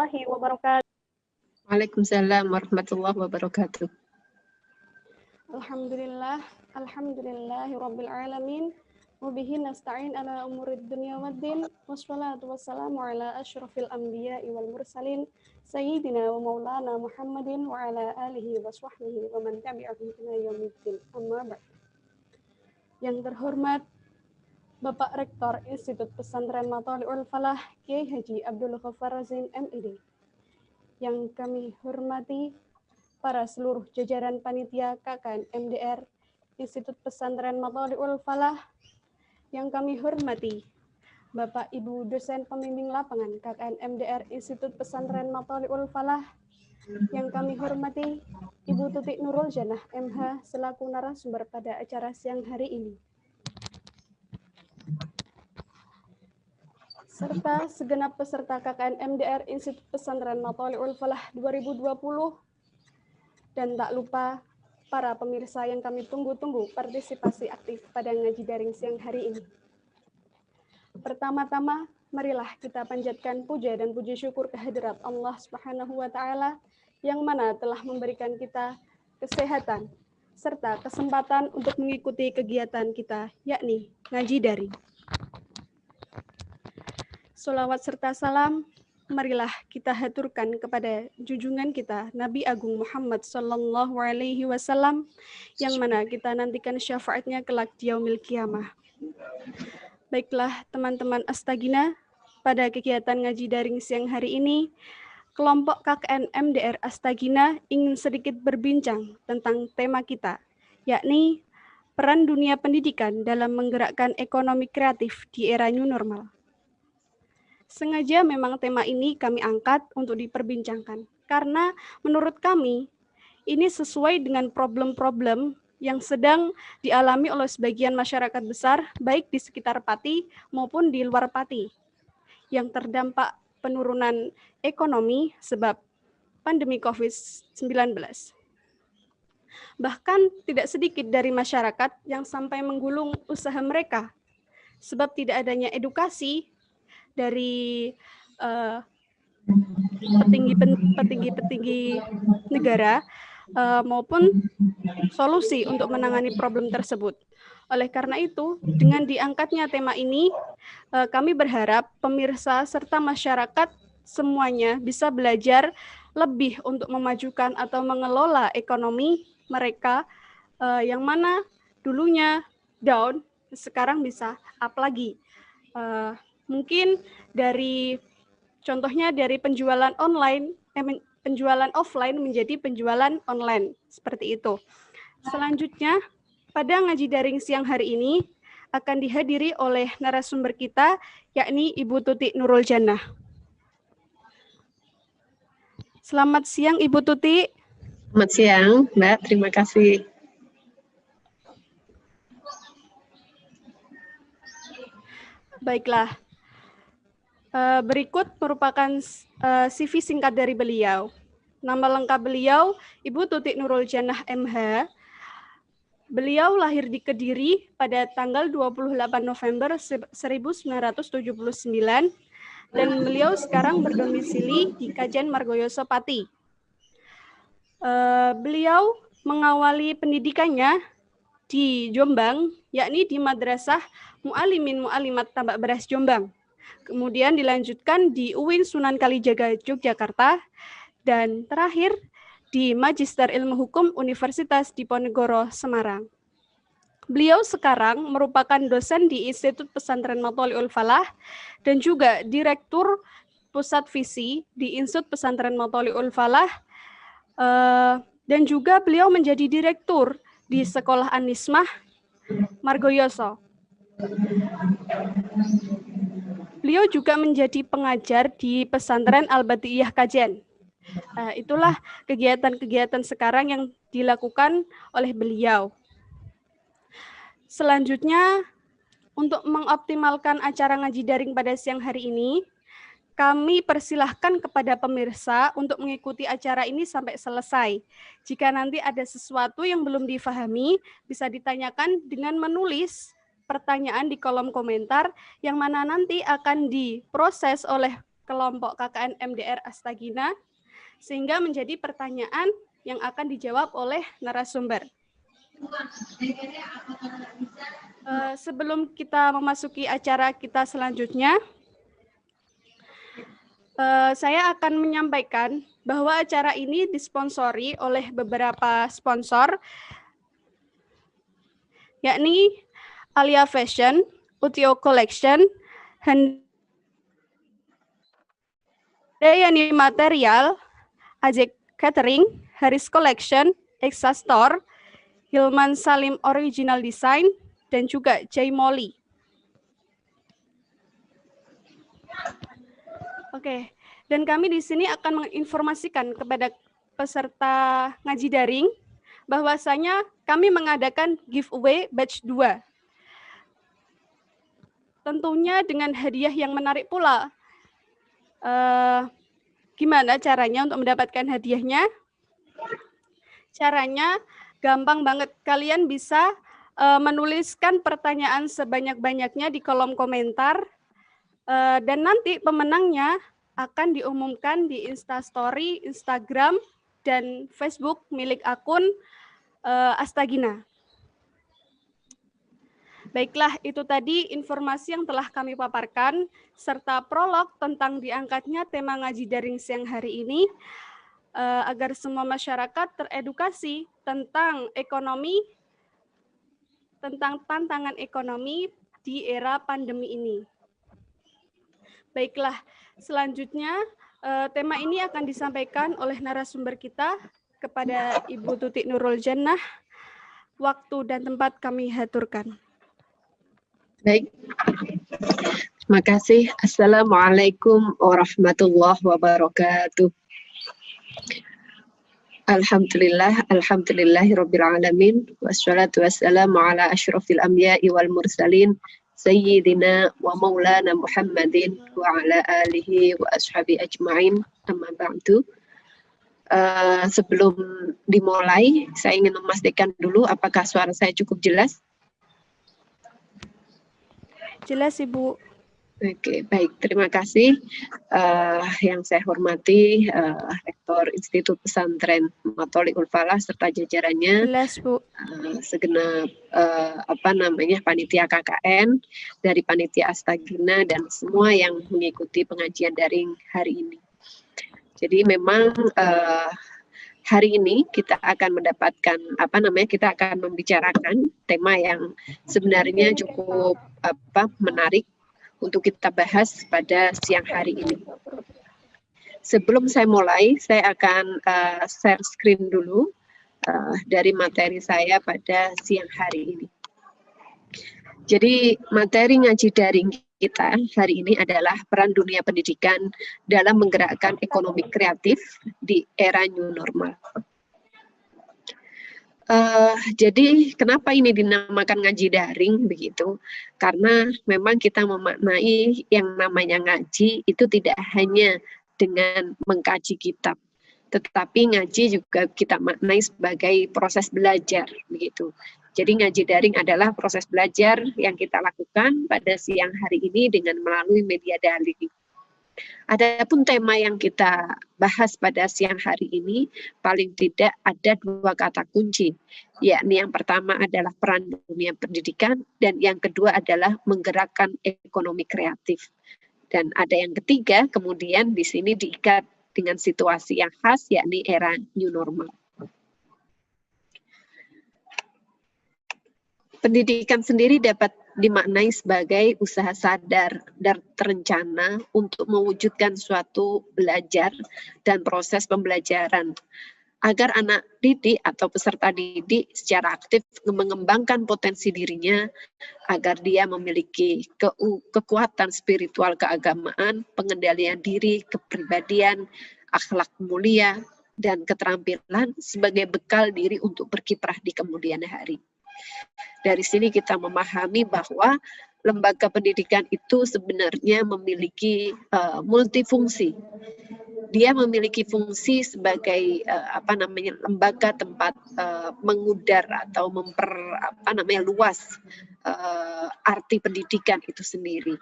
warahmatullahi wabarakatuh. Waalaikumsalam warahmatullahi wabarakatuh. Alhamdulillahi rabbil alamin. Wabihi nasta'in ala umurid dunya waddin. Wassalatu wassalamu ala asyrafil anbiya'i wal mursalin. Sayyidina wa maulana Muhammadin wa ala alihi wa sahbihi wa man tabi'ahum ila yaumiddin. Amma ba'd. Yang terhormat Bapak Rektor Institut Pesantren Matholiul Falah Kiai Haji Abdul Ghaffar Razin MID. Yang kami hormati para seluruh jajaran panitia KKN MDR Institut Pesantren Matholiul Falah. Yang kami hormati Bapak Ibu dosen pembimbing lapangan KKN MDR Institut Pesantren Matholiul Falah. Yang kami hormati Ibu Tutik Nurul Jannah MH selaku narasumber pada acara siang hari ini. Serta segenap peserta KKN MDR Institut Pesantren Matholiul Falah 2020, dan tak lupa para pemirsa yang kami tunggu-tunggu partisipasi aktif pada ngaji daring siang hari ini. Pertama-tama, marilah kita panjatkan puja dan puji syukur kehadirat Allah Subhanahu wa Ta'ala yang mana telah memberikan kita kesehatan serta kesempatan untuk mengikuti kegiatan kita, yakni ngaji daring. Sholawat serta salam, marilah kita haturkan kepada junjungan kita Nabi Agung Muhammad Sallallahu Alaihi Wasallam yang mana kita nantikan syafaatnya kelak di yaumil qiyamah. Baiklah teman-teman Astagina, pada kegiatan ngaji daring siang hari ini, kelompok KKN MDR Astagina ingin sedikit berbincang tentang tema kita, yakni peran dunia pendidikan dalam menggerakkan ekonomi kreatif di era new normal. Sengaja memang tema ini kami angkat untuk diperbincangkan, karena menurut kami ini sesuai dengan problem-problem yang sedang dialami oleh sebagian masyarakat besar, baik di sekitar Pati maupun di luar Pati, yang terdampak penurunan ekonomi sebab pandemi COVID-19. Bahkan tidak sedikit dari masyarakat yang sampai menggulung usaha mereka, sebab tidak adanya edukasi dari petinggi-petinggi negara maupun solusi untuk menangani problem tersebut. Oleh karena itu, dengan diangkatnya tema ini, kami berharap pemirsa serta masyarakat semuanya bisa belajar lebih untuk memajukan atau mengelola ekonomi mereka yang mana dulunya down, sekarang bisa up lagi. Mungkin dari contohnya dari penjualan online, penjualan offline menjadi penjualan online, seperti itu. Selanjutnya, pada ngaji daring siang hari ini akan dihadiri oleh narasumber kita, yakni Ibu Tutik Nurul Jannah. Selamat siang Ibu Tutik. Selamat siang, Mbak. Terima kasih. Baiklah. Berikut merupakan CV singkat dari beliau. Nama lengkap beliau, Ibu Tutik Nurul Jannah MH. Beliau lahir di Kediri pada tanggal 28 November 1979 dan beliau sekarang berdomisili di Kajen Margoyoso Pati. Beliau mengawali pendidikannya di Jombang, yakni di Madrasah Mu'alimin Mu'alimat Tambak Beras Jombang. Kemudian dilanjutkan di UIN Sunan Kalijaga Yogyakarta, dan terakhir di Magister Ilmu Hukum Universitas Diponegoro Semarang. Beliau sekarang merupakan dosen di Institut Pesantren Matholiul Falah dan juga Direktur Pusat Visi di Institut Pesantren Matholiul Falah, dan juga beliau menjadi Direktur di Sekolah An-Nismah Margoyoso. Beliau juga menjadi pengajar di Pesantren Al-Batiyah Kajen. Itulah kegiatan-kegiatan sekarang yang dilakukan oleh beliau. Selanjutnya, untuk mengoptimalkan acara ngaji daring pada siang hari ini, kami persilahkan kepada pemirsa untuk mengikuti acara ini sampai selesai. Jika nanti ada sesuatu yang belum difahami, bisa ditanyakan dengan menulis pertanyaan di kolom komentar yang mana nanti akan diproses oleh kelompok KKN MDR Astagina, sehingga menjadi pertanyaan yang akan dijawab oleh narasumber. Sebelum kita memasuki acara kita selanjutnya, saya akan menyampaikan bahwa acara ini disponsori oleh beberapa sponsor, yakni Alia Fashion, Utio Collection, Handayani Material, Ajek Catering, Haris Collection, Exa Store, Hilman Salim Original Design, dan juga Jay Molly. Oke, dan kami di sini akan menginformasikan kepada peserta ngaji daring bahwasanya kami mengadakan giveaway batch 2. Tentunya dengan hadiah yang menarik pula. Gimana caranya untuk mendapatkan hadiahnya? Caranya gampang banget. Kalian bisa menuliskan pertanyaan sebanyak-banyaknya di kolom komentar. Dan nanti pemenangnya akan diumumkan di Instastory, Instagram, dan Facebook milik akun Astagina. Baiklah, itu tadi informasi yang telah kami paparkan, serta prolog tentang diangkatnya tema ngaji daring siang hari ini, agar semua masyarakat teredukasi tentang ekonomi, tentang tantangan ekonomi di era pandemi ini. Baiklah, selanjutnya tema ini akan disampaikan oleh narasumber kita kepada Ibu Tutik Nurul Jannah. Waktu dan tempat kami haturkan. Baik, terima kasih. Assalamualaikum warahmatullahi wabarakatuh. Alhamdulillahirabbil alamin, wassalatu wassalamu ala asyrafil anbiya'i wal mursalin Sayyidina wa maulana Muhammadin wa ala alihi wa ashabi ajma'in, amma ba'du. Sebelum dimulai, saya ingin memastikan dulu apakah suara saya cukup jelas? Jelas, Ibu. Oke, baik. Terima kasih. Yang saya hormati Rektor Institut Pesantren Matholiqul Falah serta jajarannya, Jelas, Bu. segenap panitia KKN dari panitia Astagina dan semua yang mengikuti pengajian daring hari ini. Jadi memang hari ini kita akan mendapatkan kita akan membicarakan tema yang sebenarnya cukup menarik untuk kita bahas pada siang hari ini. Sebelum saya mulai, saya akan share screen dulu dari materi saya pada siang hari ini. Jadi materi ngaji daring kita hari ini adalah peran dunia pendidikan dalam menggerakkan ekonomi kreatif di era new normal. Jadi kenapa ini dinamakan ngaji daring begitu? Karena memang kita memaknai yang namanya ngaji itu tidak hanya dengan mengkaji kitab, tetapi ngaji juga kita maknai sebagai proses belajar begitu. Jadi ngaji daring adalah proses belajar yang kita lakukan pada siang hari ini dengan melalui media daring. Adapun tema yang kita bahas pada siang hari ini paling tidak ada 2 kata kunci, yakni yang pertama adalah peran dunia pendidikan dan yang kedua adalah menggerakkan ekonomi kreatif. Dan ada yang ketiga, kemudian di sini diikat dengan situasi yang khas, yakni era new normal. Pendidikan sendiri dapat dimaknai sebagai usaha sadar dan terencana untuk mewujudkan suatu belajar dan proses pembelajaran agar anak didik atau peserta didik secara aktif mengembangkan potensi dirinya agar dia memiliki kekuatan spiritual keagamaan, pengendalian diri, kepribadian, akhlak mulia, dan keterampilan sebagai bekal diri untuk berkiprah di kemudian hari. Dari sini kita memahami bahwa lembaga pendidikan itu sebenarnya memiliki multifungsi. Dia memiliki fungsi sebagai lembaga tempat mengudar atau luas arti pendidikan itu sendiri.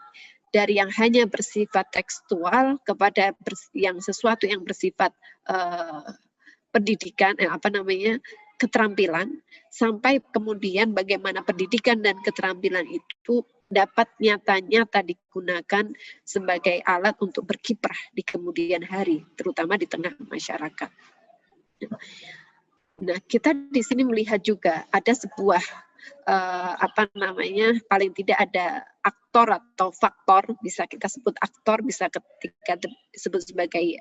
dari yang hanya bersifat tekstual kepada yang sesuatu yang bersifat pendidikan, keterampilan, sampai kemudian bagaimana pendidikan dan keterampilan itu dapat nyata-nyata digunakan sebagai alat untuk berkiprah di kemudian hari, terutama di tengah masyarakat. Nah, kita di sini melihat juga ada sebuah paling tidak ada aktor atau faktor, bisa kita sebut aktor, bisa ketika disebut sebagai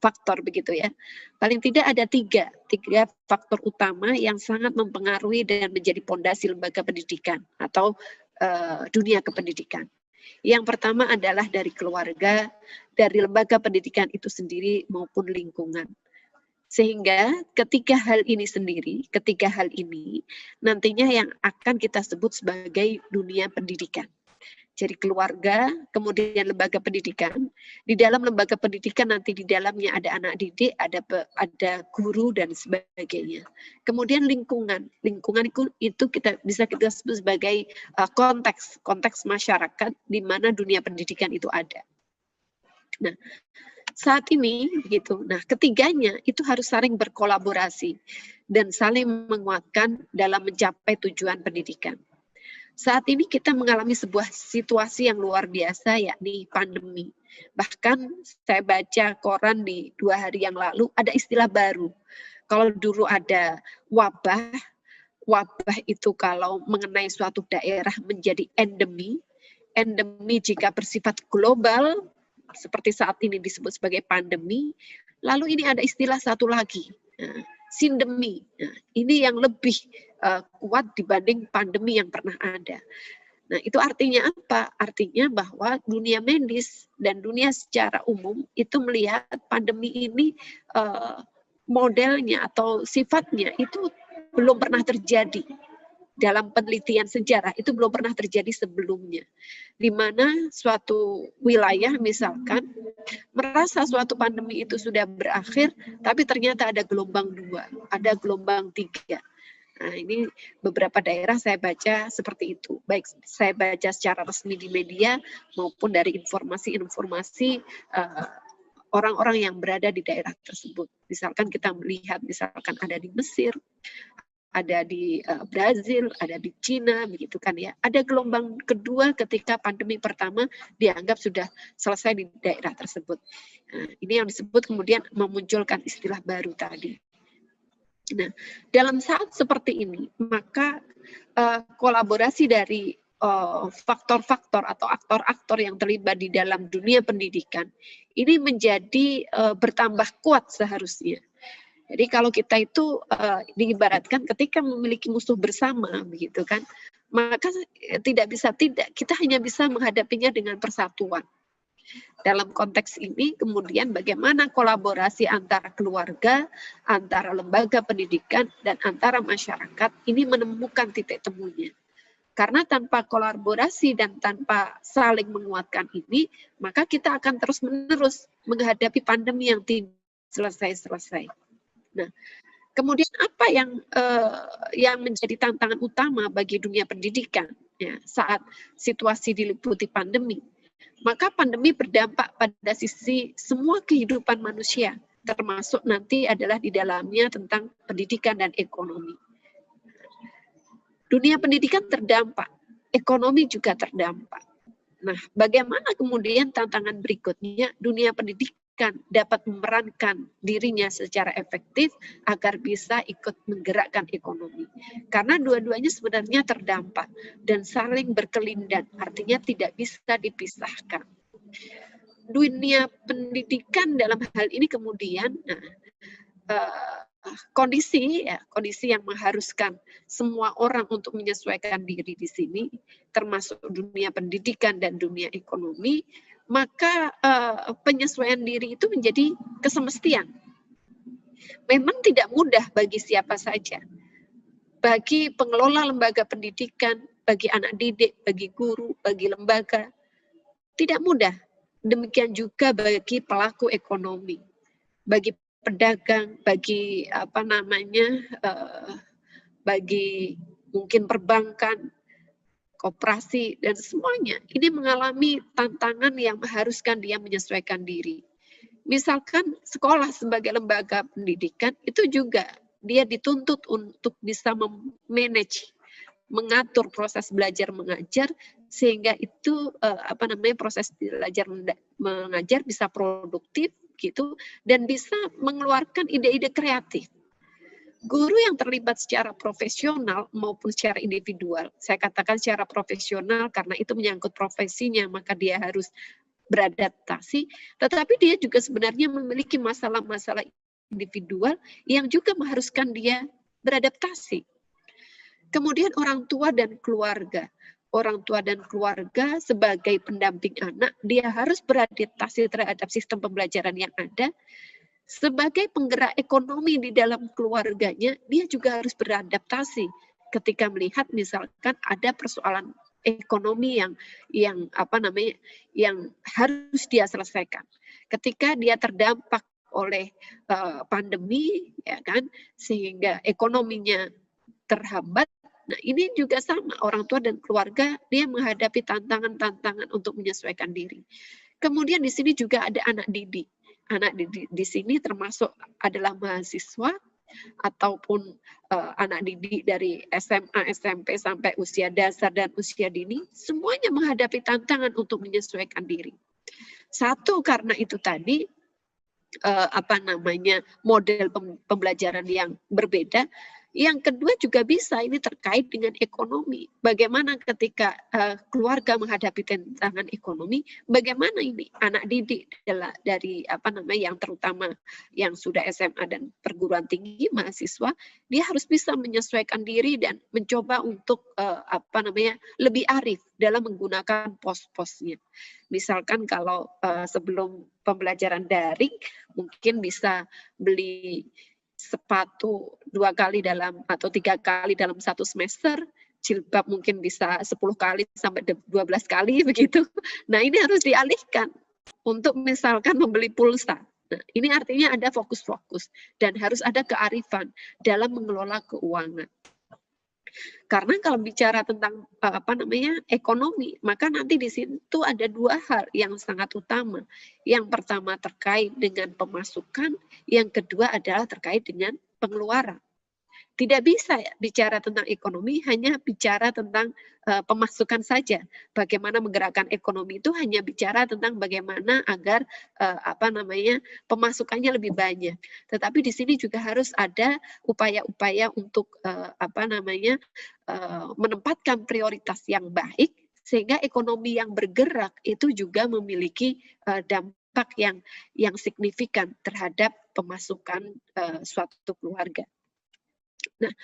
faktor begitu ya. Paling tidak ada tiga faktor utama yang sangat mempengaruhi dan menjadi pondasi lembaga pendidikan atau dunia kependidikan. Yang pertama adalah dari keluarga, dari lembaga pendidikan itu sendiri maupun lingkungan. Sehingga ketiga hal ini nantinya yang akan kita sebut sebagai dunia pendidikan. Jadi keluarga, kemudian lembaga pendidikan. Di dalam lembaga pendidikan nanti di dalamnya ada anak didik, ada guru dan sebagainya. Kemudian lingkungan itu bisa kita sebut sebagai konteks masyarakat di mana dunia pendidikan itu ada. Nah, saat ini begitu. Nah, ketiganya itu harus saling berkolaborasi dan saling menguatkan dalam mencapai tujuan pendidikan. Saat ini kita mengalami sebuah situasi yang luar biasa, yakni pandemi. Bahkan saya baca koran di 2 hari yang lalu ada istilah baru. Kalau dulu ada wabah itu kalau mengenai suatu daerah menjadi endemi jika bersifat global, seperti saat ini disebut sebagai pandemi. Lalu ini ada istilah satu lagi, sindemi. Nah, ini yang lebih kuat dibanding pandemi yang pernah ada. Nah, itu artinya apa? Artinya bahwa dunia medis dan dunia secara umum itu melihat pandemi ini modelnya atau sifatnya itu belum pernah terjadi. Dalam penelitian sejarah itu belum pernah terjadi sebelumnya, di mana suatu wilayah misalkan merasa suatu pandemi itu sudah berakhir, tapi ternyata ada gelombang 2, ada gelombang 3. Nah, ini beberapa daerah saya baca seperti itu, baik saya baca secara resmi di media maupun dari informasi-informasi orang-orang yang berada di daerah tersebut. Misalkan kita melihat, misalkan ada di Mesir, ada di Brazil, ada di Cina, begitu kan ya. Ada gelombang kedua ketika pandemi pertama dianggap sudah selesai di daerah tersebut. Nah, ini yang disebut kemudian memunculkan istilah baru tadi. Nah, dalam saat seperti ini, maka kolaborasi dari faktor-faktor atau aktor-aktor yang terlibat di dalam dunia pendidikan ini menjadi bertambah kuat seharusnya. Jadi kalau kita itu diibaratkan ketika memiliki musuh bersama, begitu kan, maka kita hanya bisa menghadapinya dengan persatuan. Dalam konteks ini kemudian bagaimana kolaborasi antara keluarga, antara lembaga pendidikan, dan antara masyarakat ini menemukan titik temunya. Karena tanpa kolaborasi dan tanpa saling menguatkan ini, maka kita akan terus-menerus menghadapi pandemi yang tidak selesai-selesai. Nah, kemudian apa yang menjadi tantangan utama bagi dunia pendidikan ya, saat situasi diliputi pandemi? Maka pandemi berdampak pada sisi semua kehidupan manusia, termasuk nanti adalah di dalamnya tentang pendidikan dan ekonomi. Dunia pendidikan terdampak, ekonomi juga terdampak. Nah, bagaimana kemudian tantangan berikutnya dunia pendidikan dapat memerankan dirinya secara efektif agar bisa ikut menggerakkan ekonomi. Karena dua-duanya sebenarnya terdampak dan saling berkelindan, artinya tidak bisa dipisahkan. Dunia pendidikan dalam hal ini kemudian kondisi yang mengharuskan semua orang untuk menyesuaikan diri di sini, termasuk dunia pendidikan dan dunia ekonomi, maka penyesuaian diri itu menjadi kesemestian. Memang tidak mudah bagi siapa saja. Bagi pengelola lembaga pendidikan, bagi anak didik, bagi guru, bagi lembaga, tidak mudah. Demikian juga bagi pelaku ekonomi, bagi pedagang, bagi bagi mungkin perbankan, koperasi, dan semuanya ini mengalami tantangan yang mengharuskan dia menyesuaikan diri. Misalkan sekolah sebagai lembaga pendidikan itu juga dia dituntut untuk bisa memanage, mengatur proses belajar mengajar sehingga itu proses belajar mengajar bisa produktif gitu dan bisa mengeluarkan ide-ide kreatif. Guru yang terlibat secara profesional maupun secara individual, saya katakan secara profesional karena itu menyangkut profesinya, maka dia harus beradaptasi, tetapi dia juga sebenarnya memiliki masalah-masalah individual yang juga mengharuskan dia beradaptasi. Kemudian orang tua dan keluarga. Orang tua dan keluarga sebagai pendamping anak, dia harus beradaptasi terhadap sistem pembelajaran yang ada. Sebagai penggerak ekonomi di dalam keluarganya, dia juga harus beradaptasi ketika melihat misalkan ada persoalan ekonomi yang harus dia selesaikan. Ketika dia terdampak oleh pandemi, ya kan, sehingga ekonominya terhambat. Nah, ini juga sama, orang tua dan keluarga dia menghadapi tantangan-tantangan untuk menyesuaikan diri. Kemudian di sini juga ada anak didik. Anak didik di sini termasuk adalah mahasiswa ataupun anak didik dari SMA, SMP sampai usia dasar dan usia dini, semuanya menghadapi tantangan untuk menyesuaikan diri. Satu, karena itu tadi model pembelajaran yang berbeda. Yang kedua juga bisa ini terkait dengan ekonomi. Bagaimana ketika keluarga menghadapi tantangan ekonomi, bagaimana ini anak didik dari yang terutama yang sudah SMA dan perguruan tinggi mahasiswa, dia harus bisa menyesuaikan diri dan mencoba untuk lebih arif dalam menggunakan pos-posnya. Misalkan kalau sebelum pembelajaran daring, mungkin bisa beli sepatu 2 kali atau 3 kali dalam 1 semester, jilbab mungkin bisa 10 kali sampai 12 kali begitu. Nah, ini harus dialihkan untuk misalkan membeli pulsa. Nah, ini artinya ada fokus-fokus dan harus ada kearifan dalam mengelola keuangan. Karena kalau bicara tentang ekonomi, maka nanti di situ ada 2 hal yang sangat utama. Yang pertama terkait dengan pemasukan, yang kedua adalah terkait dengan pengeluaran. Tidak bisa bicara tentang ekonomi hanya bicara tentang pemasukan saja. Bagaimana menggerakkan ekonomi itu hanya bicara tentang bagaimana agar pemasukannya lebih banyak. Tetapi di sini juga harus ada upaya-upaya untuk menempatkan prioritas yang baik sehingga ekonomi yang bergerak itu juga memiliki dampak yang signifikan terhadap pemasukan suatu keluarga. Nah,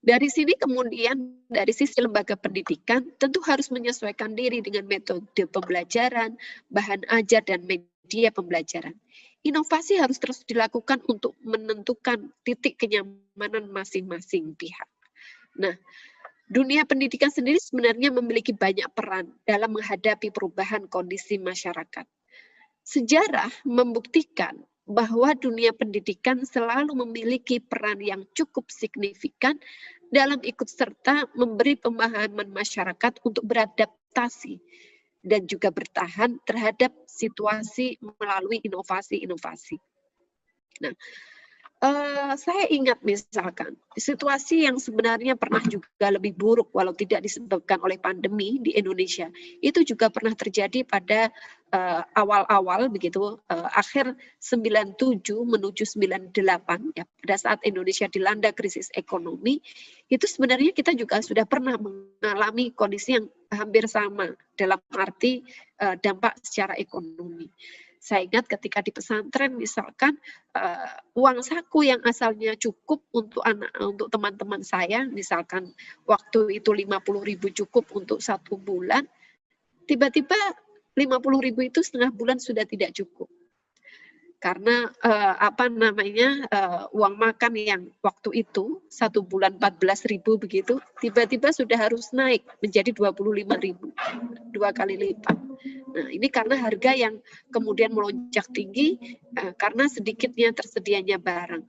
dari sini kemudian dari sisi lembaga pendidikan tentu harus menyesuaikan diri dengan metode pembelajaran, bahan ajar, dan media pembelajaran. Inovasi harus terus dilakukan untuk menentukan titik kenyamanan masing-masing pihak. Nah, dunia pendidikan sendiri sebenarnya memiliki banyak peran dalam menghadapi perubahan kondisi masyarakat. Sejarah membuktikan bahwa dunia pendidikan selalu memiliki peran yang cukup signifikan dalam ikut serta memberi pemahaman masyarakat untuk beradaptasi dan juga bertahan terhadap situasi melalui inovasi-inovasi. Nah, saya ingat misalkan situasi yang sebenarnya pernah juga lebih buruk walau tidak disebabkan oleh pandemi di Indonesia, itu juga pernah terjadi pada awal-awal begitu, akhir 97 menuju 98 ya, pada saat Indonesia dilanda krisis ekonomi, itu sebenarnya kita juga sudah pernah mengalami kondisi yang hampir sama dalam arti dampak secara ekonomi. Saya ingat ketika di pesantren misalkan uang saku yang asalnya cukup untuk teman-teman saya, misalkan waktu itu 50.000 cukup untuk 1 bulan, tiba-tiba 50.000 itu setengah bulan sudah tidak cukup. Karena uang makan yang waktu itu 1 bulan 14.000 begitu, tiba-tiba sudah harus naik menjadi 25.000, 2 kali lipat. Nah, ini karena harga yang kemudian melonjak tinggi karena sedikitnya tersedianya barang.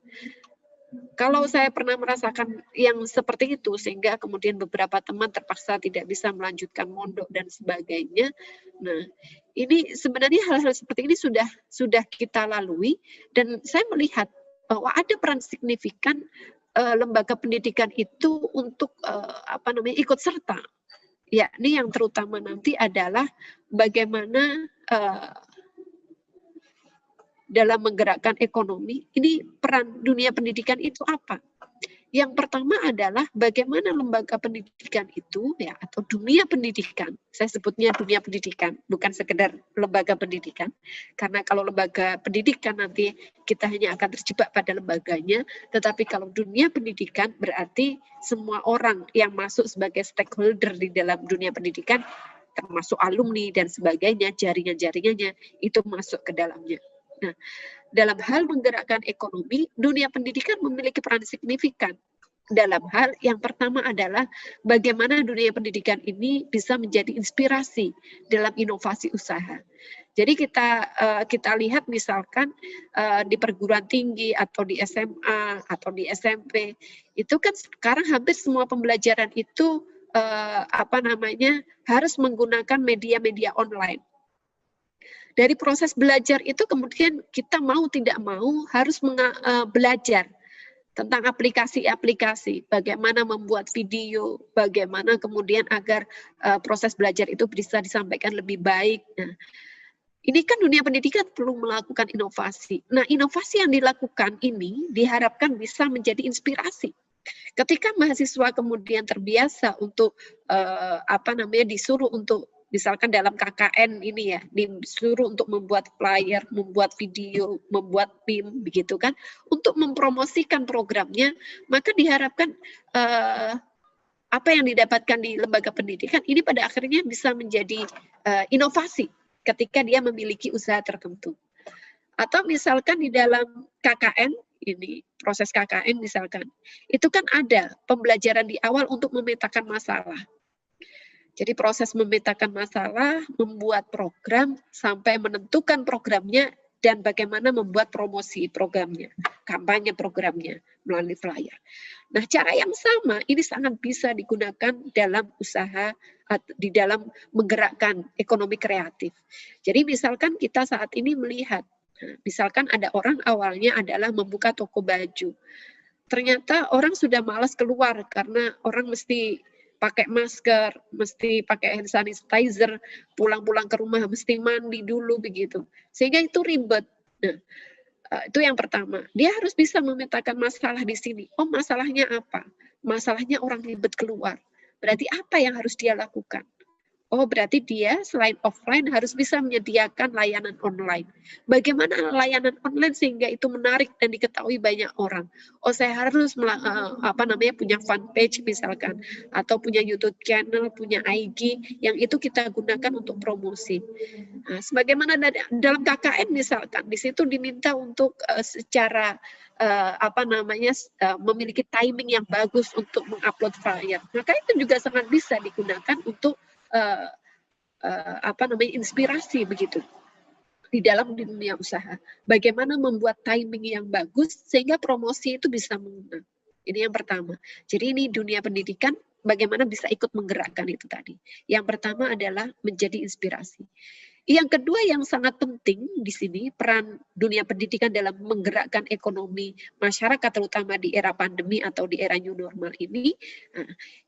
Kalau saya pernah merasakan yang seperti itu, sehingga kemudian beberapa teman terpaksa tidak bisa melanjutkan mondok dan sebagainya. Nah, ini sebenarnya hal-hal seperti ini sudah kita lalui, dan saya melihat bahwa ada peran signifikan lembaga pendidikan itu untuk ikut serta. Yakni yang terutama nanti adalah bagaimana dalam menggerakkan ekonomi, ini peran dunia pendidikan itu apa? Yang pertama adalah bagaimana lembaga pendidikan itu, ya, atau dunia pendidikan, saya sebutnya dunia pendidikan, bukan sekedar lembaga pendidikan, karena kalau lembaga pendidikan nanti kita hanya akan terjebak pada lembaganya, tetapi kalau dunia pendidikan berarti semua orang yang masuk sebagai stakeholder di dalam dunia pendidikan, termasuk alumni dan sebagainya, jaringan-jaringannya, itu masuk ke dalamnya. Nah, dalam hal menggerakkan ekonomi, dunia pendidikan memiliki peran signifikan. Dalam hal yang pertama adalah bagaimana dunia pendidikan ini bisa menjadi inspirasi dalam inovasi usaha. Jadi kita lihat misalkan di perguruan tinggi atau di SMA atau di SMP, itu kan sekarang hampir semua pembelajaran itu harus menggunakan media-media online. Dari proses belajar itu kemudian kita mau tidak mau harus belajar tentang aplikasi-aplikasi, bagaimana membuat video, bagaimana kemudian agar proses belajar itu bisa disampaikan lebih baik. Nah, ini kan dunia pendidikan perlu melakukan inovasi. Nah, inovasi yang dilakukan ini diharapkan bisa menjadi inspirasi. Ketika mahasiswa kemudian terbiasa untuk disuruh untuk misalkan dalam KKN ini ya, disuruh untuk membuat flyer, membuat video, membuat PIM, begitu kan, untuk mempromosikan programnya, maka diharapkan apa yang didapatkan di lembaga pendidikan ini pada akhirnya bisa menjadi inovasi ketika dia memiliki usaha tertentu. Atau misalkan di dalam KKN, ini proses KKN misalkan, itu kan ada pembelajaran di awal untuk memetakan masalah. Jadi proses memetakan masalah, membuat program, sampai menentukan programnya, dan bagaimana membuat promosi programnya, kampanye programnya melalui flyer. Nah, cara yang sama ini sangat bisa digunakan dalam usaha, di dalam menggerakkan ekonomi kreatif. Jadi misalkan kita saat ini melihat, misalkan ada orang awalnya adalah membuka toko baju. Ternyata orang sudah malas keluar karena orang mesti pakai masker, mesti pakai hand sanitizer, pulang-pulang ke rumah mesti mandi dulu begitu. Sehingga itu ribet. Nah, itu yang pertama. Dia harus bisa memetakan masalah di sini. Oh, masalahnya apa? Masalahnya orang ribet keluar. Berarti apa yang harus dia lakukan? Oh, berarti dia selain offline harus bisa menyediakan layanan online. Bagaimana layanan online sehingga itu menarik dan diketahui banyak orang? Oh, saya harus punya fanpage misalkan, atau punya YouTube channel, punya IG yang itu kita gunakan untuk promosi. Nah, sebagaimana dalam KKN misalkan, di situ diminta untuk secara memiliki timing yang bagus untuk mengupload flyer. Maka itu juga sangat bisa digunakan untuk inspirasi begitu di dalam dunia usaha. Bagaimana membuat timing yang bagus sehingga promosi itu bisa mengenang. Ini yang pertama. Jadi ini dunia pendidikan bagaimana bisa ikut menggerakkan itu tadi. Yang pertama adalah menjadi inspirasi. Yang kedua yang sangat penting di sini, peran dunia pendidikan dalam menggerakkan ekonomi masyarakat, terutama di era pandemi atau di era new normal ini,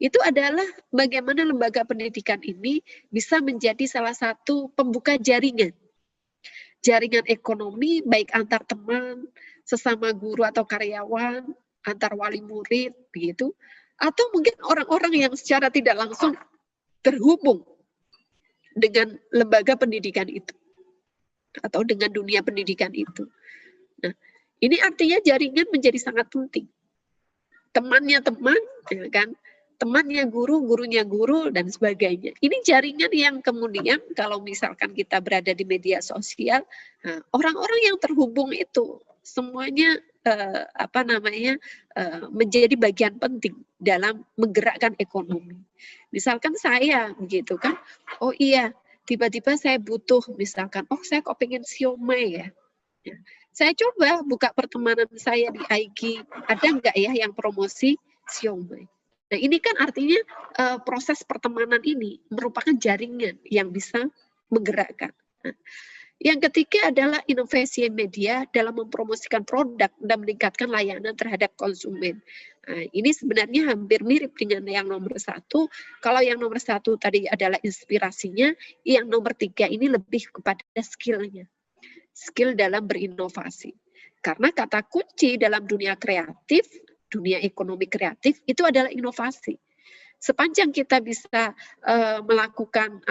itu adalah bagaimana lembaga pendidikan ini bisa menjadi salah satu pembuka jaringan. Jaringan ekonomi baik antar teman, sesama guru atau karyawan, antar wali murid, begitu, atau mungkin orang-orang yang secara tidak langsung terhubung dengan lembaga pendidikan itu atau dengan dunia pendidikan itu. Nah, ini artinya jaringan menjadi sangat penting. Temannya teman, ya kan? Temannya guru, gurunya guru, dan sebagainya. Ini jaringan yang kemudian kalau misalkan kita berada di media sosial, orang-orang yang terhubung itu semuanya menjadi bagian penting dalam menggerakkan ekonomi. Misalkan saya begitu kan, oh iya, tiba-tiba saya butuh misalkan, oh saya kok pengen siomay ya. Ya. Saya coba buka pertemanan saya di IG, ada nggak ya yang promosi siomay. Nah ini kan artinya proses pertemanan ini merupakan jaringan yang bisa menggerakkan. Nah, yang ketiga adalah inovasi media dalam mempromosikan produk dan meningkatkan layanan terhadap konsumen. Nah, ini sebenarnya hampir mirip dengan yang nomor 1. Kalau yang nomor 1 tadi adalah inspirasinya, yang nomor 3 ini lebih kepada skill-nya. Skill dalam berinovasi. Karena kata kunci dalam dunia kreatif, dunia ekonomi kreatif itu adalah inovasi. Sepanjang kita bisa melakukan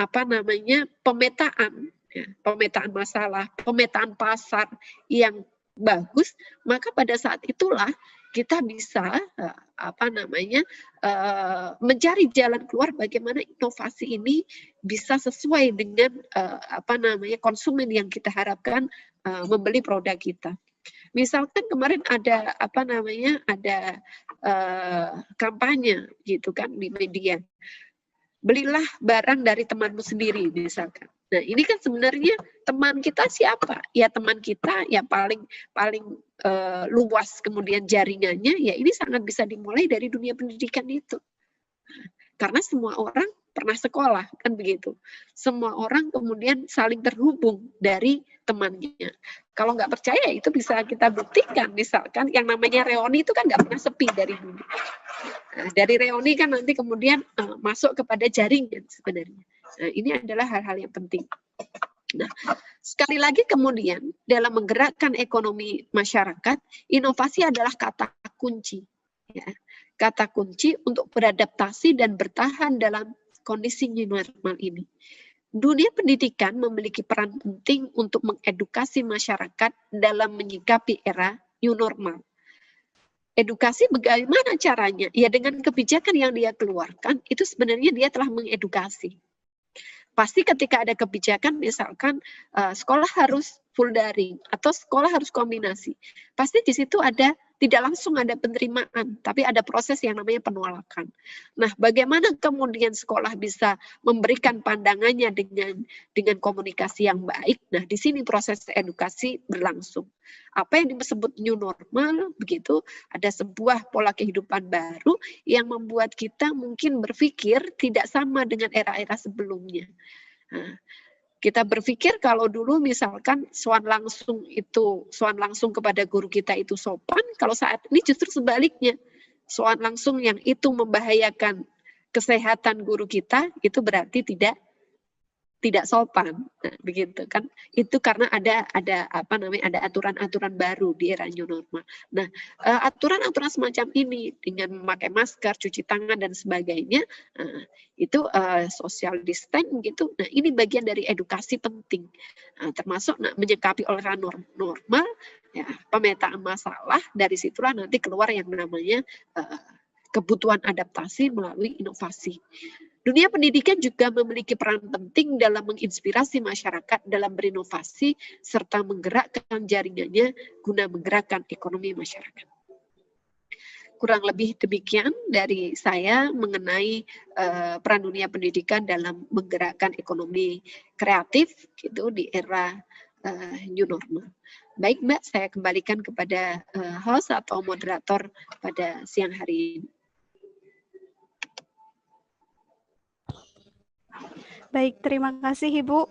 pemetaan, ya, pemetaan masalah, pemetaan pasar yang bagus, maka pada saat itulah kita bisa mencari jalan keluar bagaimana inovasi ini bisa sesuai dengan konsumen yang kita harapkan membeli produk kita. Misalkan kemarin ada kampanye gitu kan di media, belilah barang dari temanmu sendiri misalkan. Nah ini kan sebenarnya teman kita siapa? Ya teman kita yang paling luas kemudian jaringannya, ya ini sangat bisa dimulai dari dunia pendidikan itu. Karena semua orang pernah sekolah, kan begitu. Semua orang kemudian saling terhubung dari temannya. Kalau nggak percaya itu bisa kita buktikan, misalkan yang namanya reuni itu kan nggak pernah sepi dari dulu. Nah, dari reuni kan nanti kemudian masuk kepada jaringan sebenarnya. Nah, ini adalah hal-hal yang penting. Nah, sekali lagi kemudian dalam menggerakkan ekonomi masyarakat, inovasi adalah kata kunci. Ya. Kata kunci untuk beradaptasi dan bertahan dalam kondisi new normal ini. Dunia pendidikan memiliki peran penting untuk mengedukasi masyarakat dalam menyikapi era new normal. Edukasi bagaimana caranya? Ya dengan kebijakan yang dia keluarkan, itu sebenarnya dia telah mengedukasi. Pasti ketika ada kebijakan, misalkan sekolah harus full daring atau sekolah harus kombinasi, pasti di situ tidak langsung ada penerimaan, tapi ada proses yang namanya penolakan. Nah, bagaimana kemudian sekolah bisa memberikan pandangannya dengan komunikasi yang baik? Nah, di sini proses edukasi berlangsung. Apa yang disebut new normal, begitu, ada sebuah pola kehidupan baru yang membuat kita mungkin berpikir tidak sama dengan era-era sebelumnya. Nah, kita berpikir kalau dulu misalkan sowan langsung kepada guru kita itu sopan, kalau saat ini justru sebaliknya. Sowan langsung yang itu membahayakan kesehatan guru kita, itu berarti tidak sopan. Nah, begitu kan. Itu karena ada aturan-aturan baru di era new normal. Nah, aturan-aturan semacam ini dengan memakai masker, cuci tangan dan sebagainya, itu social distance gitu. Nah, ini bagian dari edukasi penting. Termasuk menyikapi oleh normal, ya, pemetaan masalah, dari situlah nanti keluar yang namanya kebutuhan adaptasi melalui inovasi. Dunia pendidikan juga memiliki peran penting dalam menginspirasi masyarakat dalam berinovasi serta menggerakkan jaringannya guna menggerakkan ekonomi masyarakat. Kurang lebih demikian dari saya mengenai peran dunia pendidikan dalam menggerakkan ekonomi kreatif gitu di era new normal. Baik Mbak, saya kembalikan kepada host atau moderator pada siang hari ini. Baik, terima kasih Ibu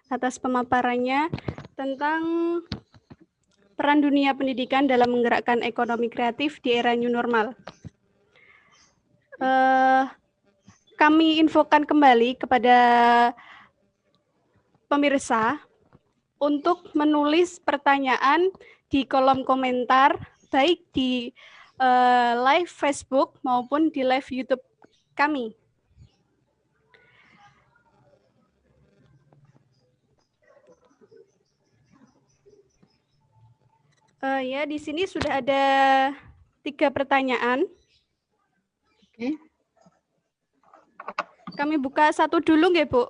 atas pemaparannya tentang peran dunia pendidikan dalam menggerakkan ekonomi kreatif di era new normal. Kami infokan kembali kepada pemirsa untuk menulis pertanyaan di kolom komentar, baik di live Facebook maupun di live YouTube kami. Ya, di sini sudah ada 3 pertanyaan. Oke. Kami buka satu dulu nggih, Bu?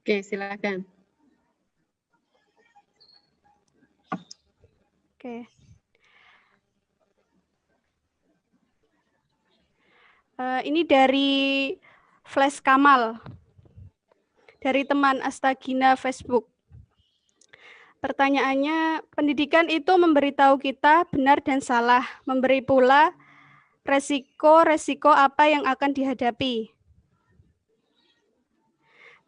Oke, silakan. Oke. Ini dari Flash Kamal, dari teman Astagina Facebook. Pertanyaannya, pendidikan itu memberitahu kita benar dan salah, memberi pula resiko-resiko apa yang akan dihadapi.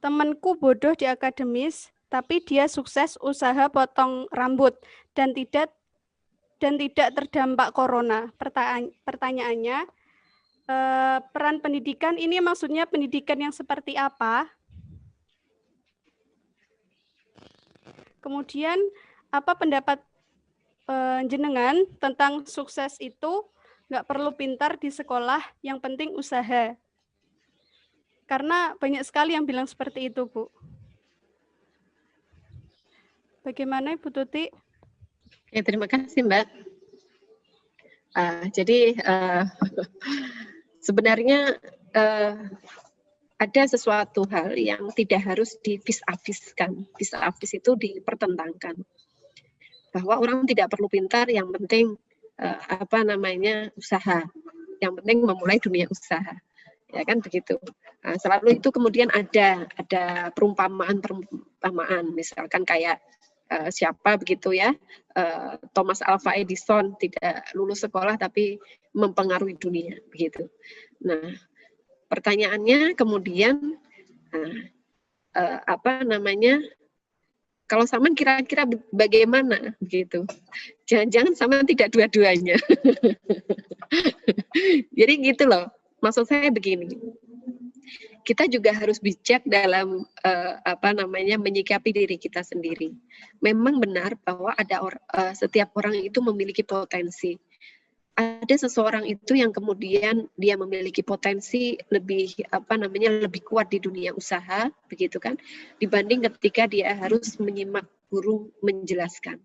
Temanku bodoh di akademis, tapi dia sukses usaha potong rambut dan tidak terdampak corona. Pertanyaannya, peran pendidikan ini maksudnya pendidikan yang seperti apa? Kemudian, apa pendapat jenengan tentang sukses itu nggak perlu pintar di sekolah, yang penting usaha? Karena banyak sekali yang bilang seperti itu, Bu. Bagaimana Ibu Tuti? Ya, terima kasih, Mbak. Jadi sebenarnya ada sesuatu hal yang tidak harus divis-aviskan. Vis-avis itu dipertentangkan. Bahwa orang tidak perlu pintar, yang penting usaha. Yang penting memulai dunia usaha. Ya kan begitu. Selalu itu kemudian ada perumpamaan, misalkan kayak siapa begitu ya, Thomas Alva Edison tidak lulus sekolah tapi mempengaruhi dunia begitu. Nah, pertanyaannya kemudian kalau Saman kira-kira bagaimana begitu? Jangan-jangan Saman tidak dua-duanya. Jadi gitu loh. Maksud saya begini. Kita juga harus bijak dalam menyikapi diri kita sendiri. Memang benar bahwa setiap orang itu memiliki potensi. Ada seseorang itu yang kemudian dia memiliki potensi lebih kuat di dunia usaha, begitu kan, dibanding ketika dia harus menyimak guru menjelaskan.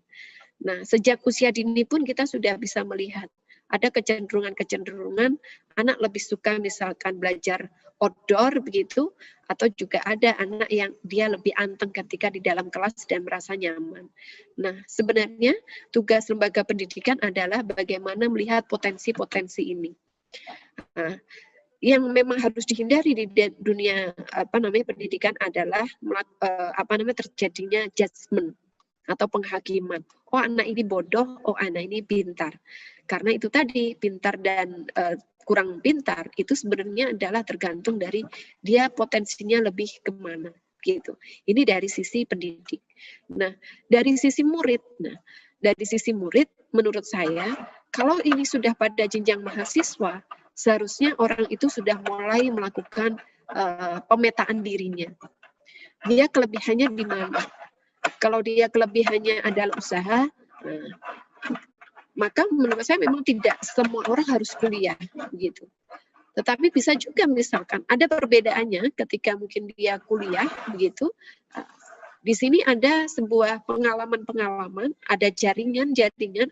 Nah, sejak usia dini pun kita sudah bisa melihat ada kecenderungan anak lebih suka misalkan belajar outdoor begitu, atau juga ada anak yang dia lebih anteng ketika di dalam kelas dan merasa nyaman. Nah, sebenarnya tugas lembaga pendidikan adalah bagaimana melihat potensi-potensi ini. Nah, yang memang harus dihindari di dunia pendidikan adalah terjadinya judgement atau penghakiman. Oh, anak ini bodoh, oh anak ini pintar. Karena itu tadi, pintar dan kurang pintar itu sebenarnya adalah tergantung dari dia potensinya lebih kemana gitu. Ini dari sisi pendidik. Nah, dari sisi murid, menurut saya kalau ini sudah pada jenjang mahasiswa, seharusnya orang itu sudah mulai melakukan pemetaan dirinya. Dia kelebihannya di mana? Kalau dia kelebihannya adalah usaha, maka menurut saya memang tidak semua orang harus kuliah gitu. Tetapi bisa juga misalkan ada perbedaannya ketika mungkin dia kuliah begitu. Di sini ada sebuah pengalaman-pengalaman, ada jaringan,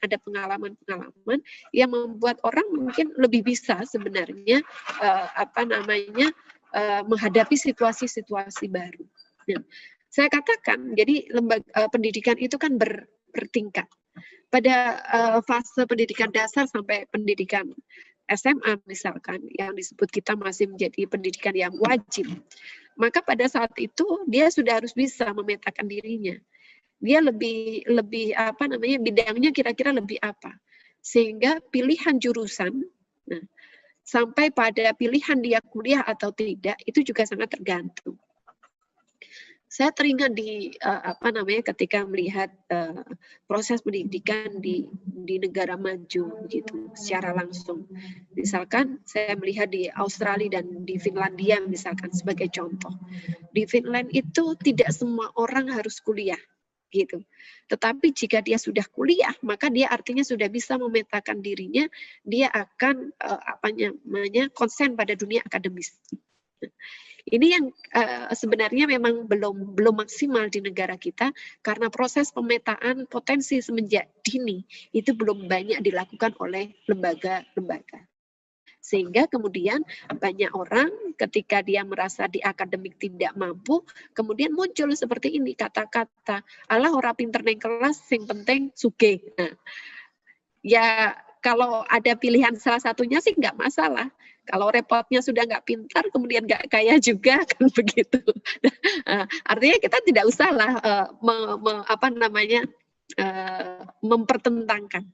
ada pengalaman-pengalaman yang membuat orang mungkin lebih bisa sebenarnya menghadapi situasi-situasi baru. Nah, saya katakan, jadi lembaga pendidikan itu kan bertingkat. Pada fase pendidikan dasar sampai pendidikan SMA misalkan, yang disebut kita masih menjadi pendidikan yang wajib, maka pada saat itu dia sudah harus bisa memetakan dirinya. Dia lebih bidangnya kira-kira lebih apa, sehingga pilihan jurusan, sampai pada pilihan dia kuliah atau tidak itu juga sangat tergantung. Saya teringat ketika melihat proses pendidikan di negara maju gitu secara langsung. Misalkan saya melihat di Australia dan di Finlandia misalkan sebagai contoh. Di Finland itu tidak semua orang harus kuliah gitu. Tetapi jika dia sudah kuliah, maka dia artinya sudah bisa memetakan dirinya, dia akan konsen pada dunia akademis. Ini yang sebenarnya memang belum maksimal di negara kita, karena proses pemetaan potensi semenjak dini itu belum banyak dilakukan oleh lembaga-lembaga. Sehingga kemudian banyak orang ketika dia merasa di akademik tidak mampu, kemudian muncul seperti ini kata-kata, alah ora pinter neng kelas, sing penting sugih. Nah, ya kalau ada pilihan salah satunya sih nggak masalah. Kalau repotnya sudah nggak pintar, kemudian nggak kaya juga, kan begitu. Artinya kita tidak usahlah mempertentangkan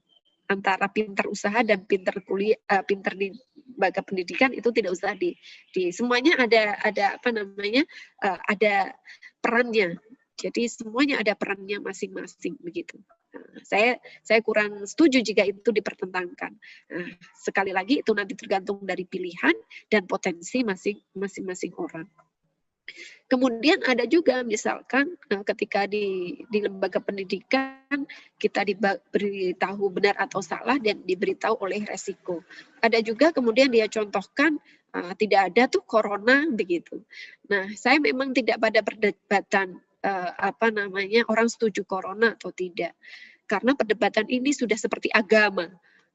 antara pintar usaha dan pintar kuliah, pintar di lembaga pendidikan, itu tidak usah di semuanya ada ada perannya. Jadi semuanya ada perannya masing-masing begitu. Saya kurang setuju jika itu dipertentangkan. Sekali lagi itu nanti tergantung dari pilihan dan potensi masing-masing orang. Kemudian ada juga misalkan ketika di lembaga pendidikan kita diberitahu benar atau salah dan diberitahu oleh resiko. Ada juga kemudian dia contohkan tidak ada tuh corona begitu. Nah, saya memang tidak pada perdebatan orang setuju corona atau tidak. Karena perdebatan ini sudah seperti agama.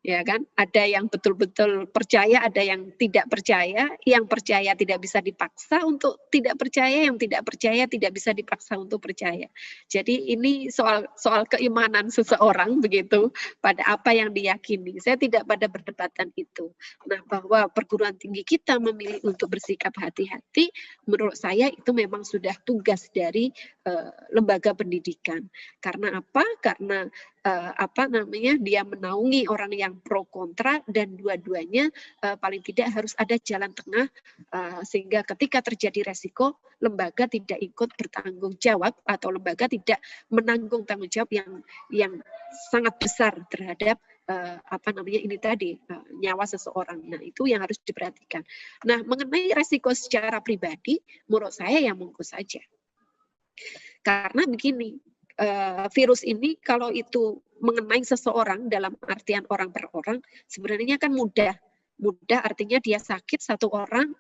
Ya kan, ada yang betul-betul percaya, ada yang tidak percaya. Yang percaya tidak bisa dipaksa untuk tidak percaya, yang tidak percaya tidak bisa dipaksa untuk percaya. Jadi ini soal keimanan seseorang begitu pada apa yang diyakini. Saya tidak pada perdebatan itu. Nah, bahwa perguruan tinggi kita memilih untuk bersikap hati-hati, menurut saya itu memang sudah tugas dari lembaga pendidikan. Karena apa? Karena dia menaungi orang yang pro kontra, dan dua-duanya paling tidak harus ada jalan tengah sehingga ketika terjadi resiko lembaga tidak ikut bertanggung jawab atau lembaga tidak menanggung tanggung jawab yang sangat besar terhadap nyawa seseorang. Nah, itu yang harus diperhatikan. Nah, mengenai resiko secara pribadi, menurut saya ya monggo saja. Karena begini, virus ini kalau itu mengenai seseorang dalam artian orang per orang, sebenarnya kan mudah artinya dia sakit satu orang,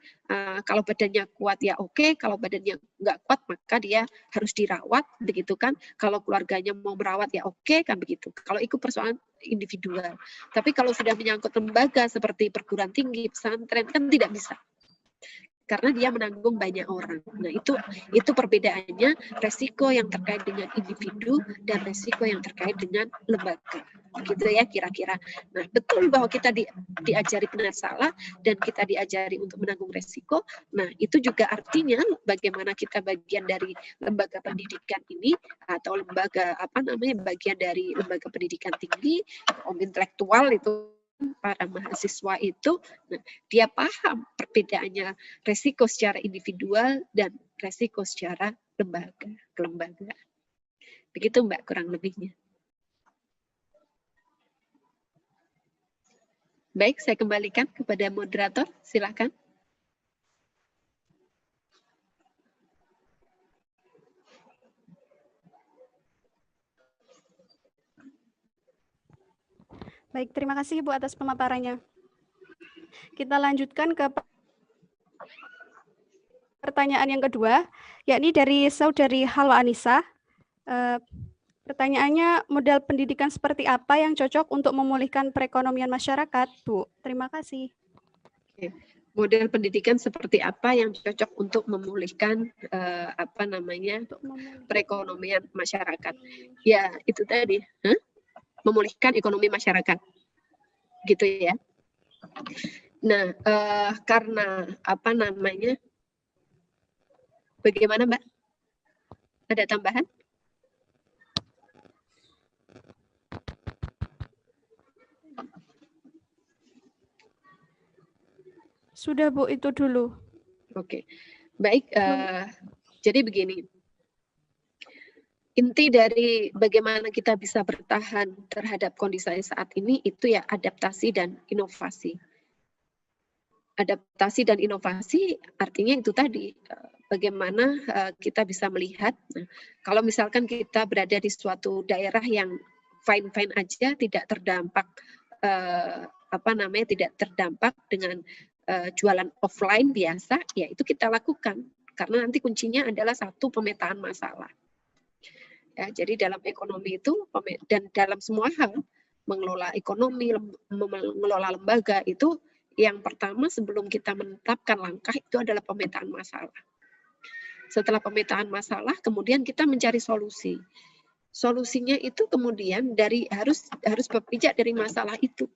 kalau badannya kuat ya oke, kalau badannya nggak kuat maka dia harus dirawat, begitu kan. Kalau keluarganya mau merawat ya oke, kan begitu. Kalau itu persoalan individual. Tapi kalau sudah menyangkut lembaga seperti perguruan tinggi, pesantren, kan tidak bisa. Karena dia menanggung banyak orang. Nah, itu perbedaannya, resiko yang terkait dengan individu dan resiko yang terkait dengan lembaga. Gitu ya kira-kira. Nah, betul bahwa kita diajari benar salah dan kita diajari untuk menanggung resiko. Nah, itu juga artinya bagaimana kita bagian dari lembaga pendidikan ini atau bagian dari lembaga pendidikan tinggi, intelektual itu, para mahasiswa itu, nah, dia paham perbedaannya resiko secara individual dan resiko secara kelembagaan. Begitu Mbak kurang lebihnya. Baik, saya kembalikan kepada moderator, silakan. Baik, terima kasih Ibu atas pemaparannya. Kita lanjutkan ke pertanyaan yang kedua, yakni dari Saudari Halwa Anissa. Pertanyaannya, model pendidikan seperti apa yang cocok untuk memulihkan perekonomian masyarakat, Bu? Terima kasih. Oke. Model pendidikan seperti apa yang cocok untuk memulihkan perekonomian masyarakat? Ya, itu tadi. Memulihkan ekonomi masyarakat, gitu ya. Nah, karena bagaimana Mbak? Ada tambahan? Sudah Bu, itu dulu. Oke, baik. Jadi begini. Inti dari bagaimana kita bisa bertahan terhadap kondisi saat ini itu ya adaptasi dan inovasi. Adaptasi dan inovasi artinya itu tadi, bagaimana kita bisa melihat, kalau misalkan kita berada di suatu daerah yang fine-fine aja, tidak terdampak tidak terdampak dengan jualan offline biasa, ya itu kita lakukan. Karena nanti kuncinya adalah satu, pemetaan masalah. Ya, jadi dalam ekonomi itu dan dalam semua hal, mengelola ekonomi, mengelola lembaga itu yang pertama sebelum kita menetapkan langkah itu adalah pemetaan masalah. Setelah pemetaan masalah, kemudian kita mencari solusi. Solusinya itu kemudian harus berpijak dari masalah itu.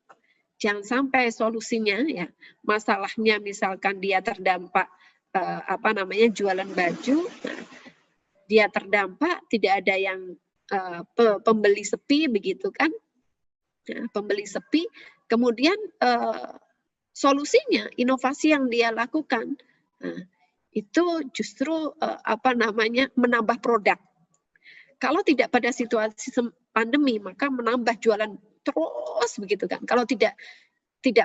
Jangan sampai solusinya ya masalahnya misalkan dia terdampak jualan baju, nah, dia terdampak tidak ada yang pembeli sepi begitu kan, nah, pembeli sepi, kemudian solusinya inovasi yang dia lakukan, nah, itu justru menambah produk. Kalau tidak pada situasi pandemi maka menambah jualan terus begitu kan. Kalau tidak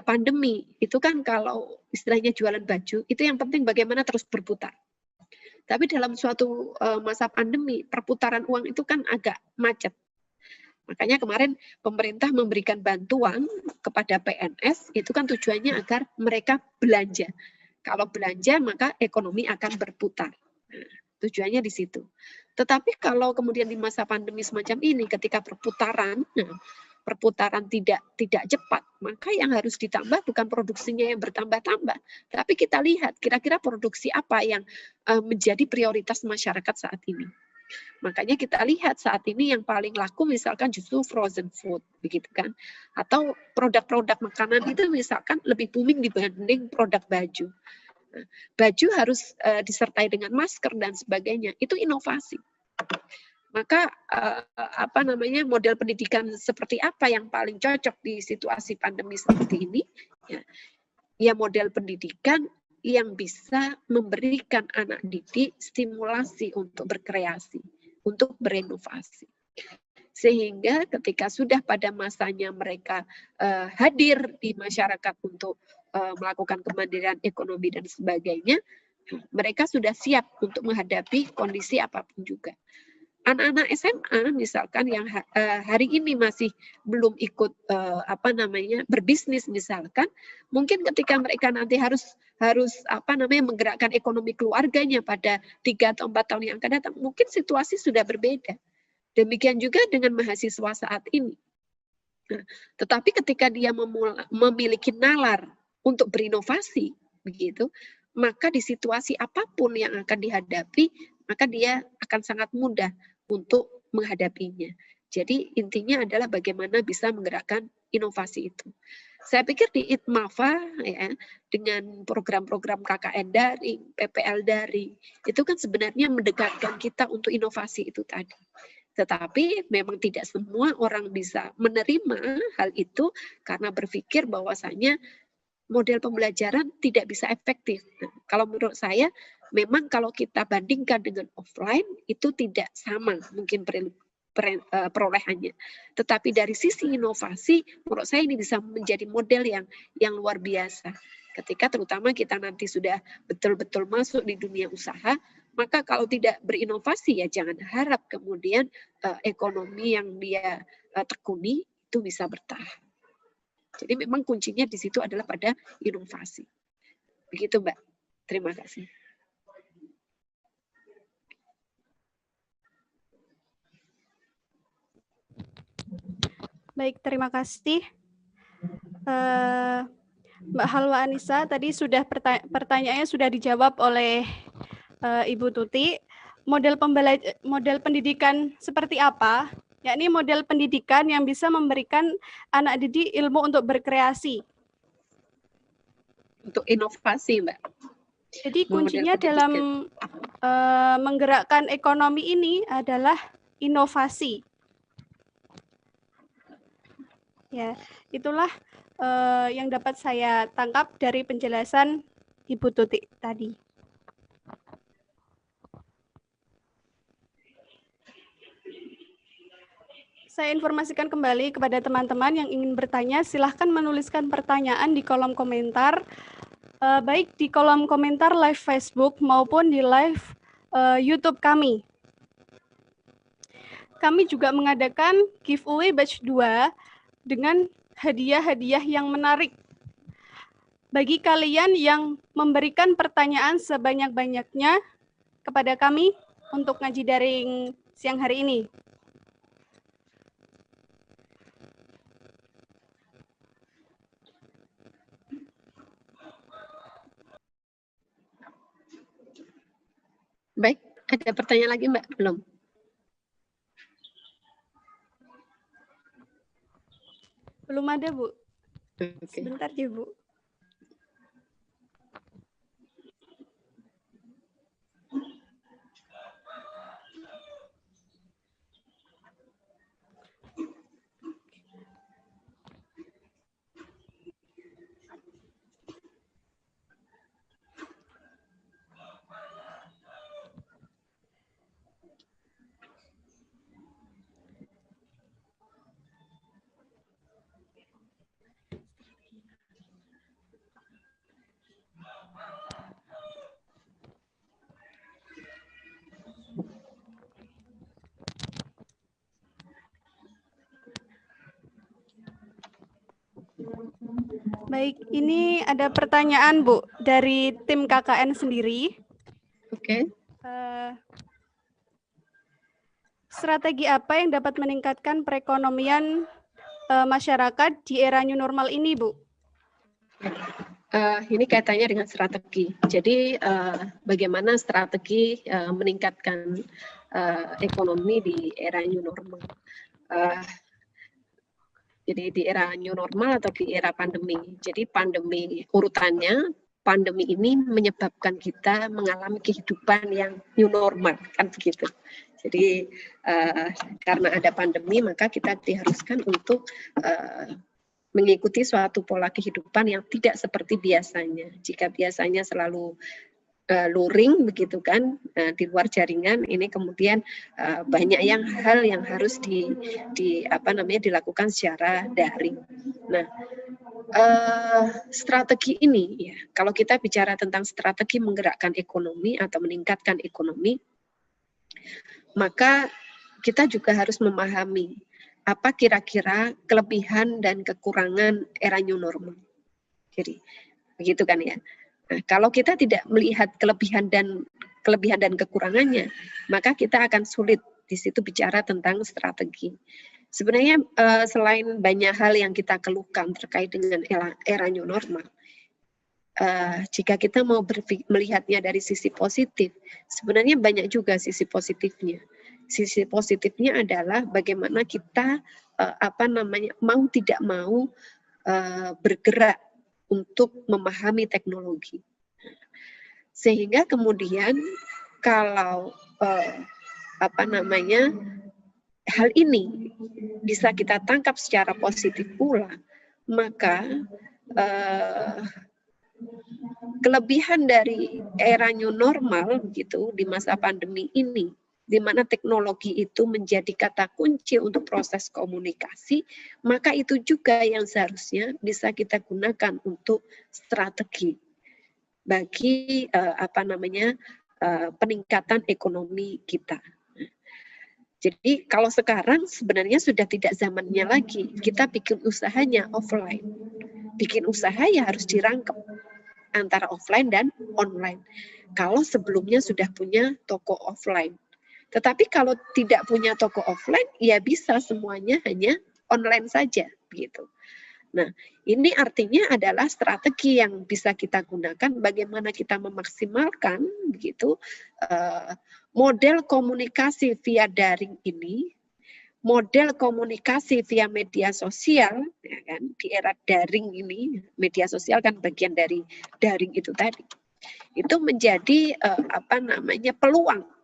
pandemi itu kan, kalau istilahnya jualan baju itu yang penting bagaimana terus berputar. Tapi dalam suatu masa pandemi perputaran uang itu kan agak macet. Makanya kemarin pemerintah memberikan bantuan kepada PNS itu kan tujuannya agar mereka belanja. Kalau belanja maka ekonomi akan berputar. Nah, tujuannya di situ. Tetapi kalau kemudian di masa pandemi semacam ini ketika perputaran tidak cepat, maka yang harus ditambah bukan produksinya yang bertambah-tambah, tapi kita lihat kira-kira produksi apa yang menjadi prioritas masyarakat saat ini. Makanya kita lihat saat ini yang paling laku misalkan justru frozen food, begitu kan? Atau produk-produk makanan itu misalkan lebih booming dibanding produk baju. Nah, baju harus disertai dengan masker dan sebagainya, itu inovasi. Maka model pendidikan seperti apa yang paling cocok di situasi pandemi seperti ini? Ya model pendidikan yang bisa memberikan anak didik stimulasi untuk berkreasi, untuk berinovasi. Sehingga ketika sudah pada masanya mereka hadir di masyarakat untuk melakukan kemandirian ekonomi dan sebagainya, mereka sudah siap untuk menghadapi kondisi apapun juga. Anak-anak SMA misalkan yang hari ini masih belum ikut berbisnis misalkan, mungkin ketika mereka nanti harus menggerakkan ekonomi keluarganya pada 3 atau 4 tahun yang akan datang, mungkin situasi sudah berbeda. Demikian juga dengan mahasiswa saat ini. Nah, tetapi ketika dia memiliki nalar untuk berinovasi, begitu, maka di situasi apapun yang akan dihadapi, maka dia akan sangat mudah untuk menghadapinya. Jadi intinya adalah bagaimana bisa menggerakkan inovasi itu. Saya pikir di ITMAFA ya, dengan program-program KKN daring, PPL daring, itu kan sebenarnya mendekatkan kita untuk inovasi itu tadi. Tetapi memang tidak semua orang bisa menerima hal itu karena berpikir bahwasanya model pembelajaran tidak bisa efektif. Nah, kalau menurut saya, memang kalau kita bandingkan dengan offline, itu tidak sama mungkin perolehannya. Tetapi dari sisi inovasi, menurut saya ini bisa menjadi model yang luar biasa. Ketika terutama kita nanti sudah betul-betul masuk di dunia usaha, maka kalau tidak berinovasi ya jangan harap kemudian ekonomi yang dia tekuni itu bisa bertahan. Jadi memang kuncinya di situ adalah pada inovasi. Begitu Mbak. Terima kasih. Baik, terima kasih. Mbak Halwa Anissa, tadi sudah pertanyaannya sudah dijawab oleh Ibu Tuti. Model pendidikan seperti apa? Yakni model pendidikan yang bisa memberikan anak didik ilmu untuk berkreasi. Untuk inovasi, Mbak. Jadi kuncinya dalam menggerakkan ekonomi ini adalah inovasi. Ya, itulah yang dapat saya tangkap dari penjelasan Ibu Tuti tadi. Saya informasikan kembali kepada teman-teman yang ingin bertanya, silahkan menuliskan pertanyaan di kolom komentar, baik di kolom komentar live Facebook maupun di live YouTube kami. Kami juga mengadakan giveaway batch 2 dengan hadiah-hadiah yang menarik. Bagi kalian yang memberikan pertanyaan sebanyak-banyaknya kepada kami untuk ngaji daring siang hari ini. Baik, ada pertanyaan lagi Mbak? Belum? Belum ada, Bu. Oke. Sebentar ya, Bu. Baik, ini ada pertanyaan, Bu, dari tim KKN sendiri. Oke. Strategi apa yang dapat meningkatkan perekonomian masyarakat di era new normal ini, Bu? Ini kaitannya dengan strategi. Jadi bagaimana strategi meningkatkan ekonomi di era new normal. Jadi di era new normal atau di era pandemi. Jadi pandemi urutannya, pandemi ini menyebabkan kita mengalami kehidupan yang new normal, kan begitu. Jadi karena ada pandemi maka kita diharuskan untuk mengikuti suatu pola kehidupan yang tidak seperti biasanya. Jika biasanya selalu luring begitu kan di luar jaringan, ini kemudian banyak hal yang harus dilakukan secara daring. Nah, strategi ini ya, kalau kita bicara tentang strategi menggerakkan ekonomi atau meningkatkan ekonomi, maka kita juga harus memahami apa kira-kira kelebihan dan kekurangan era new normal. Jadi begitu kan ya. Nah, kalau kita tidak melihat kelebihan dan kekurangannya, maka kita akan sulit di situ bicara tentang strategi. Sebenarnya selain banyak hal yang kita keluhkan terkait dengan era new normal, jika kita mau melihatnya dari sisi positif, sebenarnya banyak juga sisi positifnya. Sisi positifnya adalah bagaimana kita mau tidak mau bergerak untuk memahami teknologi. Sehingga kemudian kalau hal ini bisa kita tangkap secara positif pula, maka kelebihan dari era new normal begitu di masa pandemi ini, di mana teknologi itu menjadi kata kunci untuk proses komunikasi, maka itu juga yang seharusnya bisa kita gunakan untuk strategi bagi peningkatan ekonomi kita. Jadi kalau sekarang sebenarnya sudah tidak zamannya lagi kita bikin usahanya offline. Bikin usaha ya harus dirangkep antara offline dan online. Kalau sebelumnya sudah punya toko offline. Tetapi kalau tidak punya toko offline, ya bisa semuanya hanya online saja, begitu. Nah, ini artinya adalah strategi yang bisa kita gunakan bagaimana kita memaksimalkan, begitu, model komunikasi via daring ini, model komunikasi via media sosial, ya kan, di era daring ini, media sosial kan bagian dari daring itu tadi. Itu menjadi peluang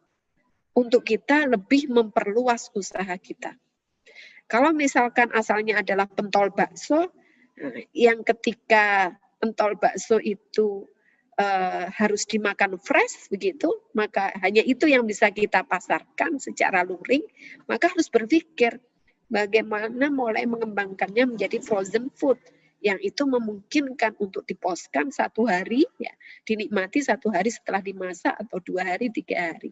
untuk kita lebih memperluas usaha kita. Kalau misalkan asalnya adalah pentol bakso, yang ketika pentol bakso itu harus dimakan fresh begitu, maka hanya itu yang bisa kita pasarkan secara luring, maka harus berpikir bagaimana mulai mengembangkannya menjadi frozen food yang itu memungkinkan untuk diposkan 1 hari, ya, dinikmati 1 hari setelah dimasak atau 2 hari, 3 hari.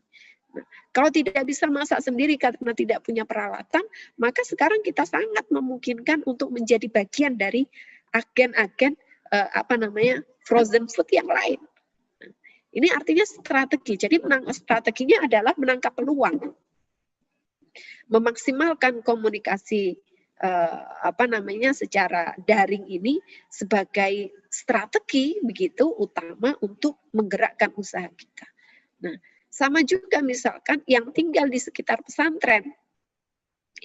Nah, kalau tidak bisa masak sendiri karena tidak punya peralatan, maka sekarang kita sangat memungkinkan untuk menjadi bagian dari agen-agen frozen food yang lain. Nah, ini artinya strategi. Jadi strateginya adalah menangkap peluang, memaksimalkan komunikasi secara daring ini sebagai strategi begitu utama untuk menggerakkan usaha kita. Nah, sama juga misalkan yang tinggal di sekitar pesantren.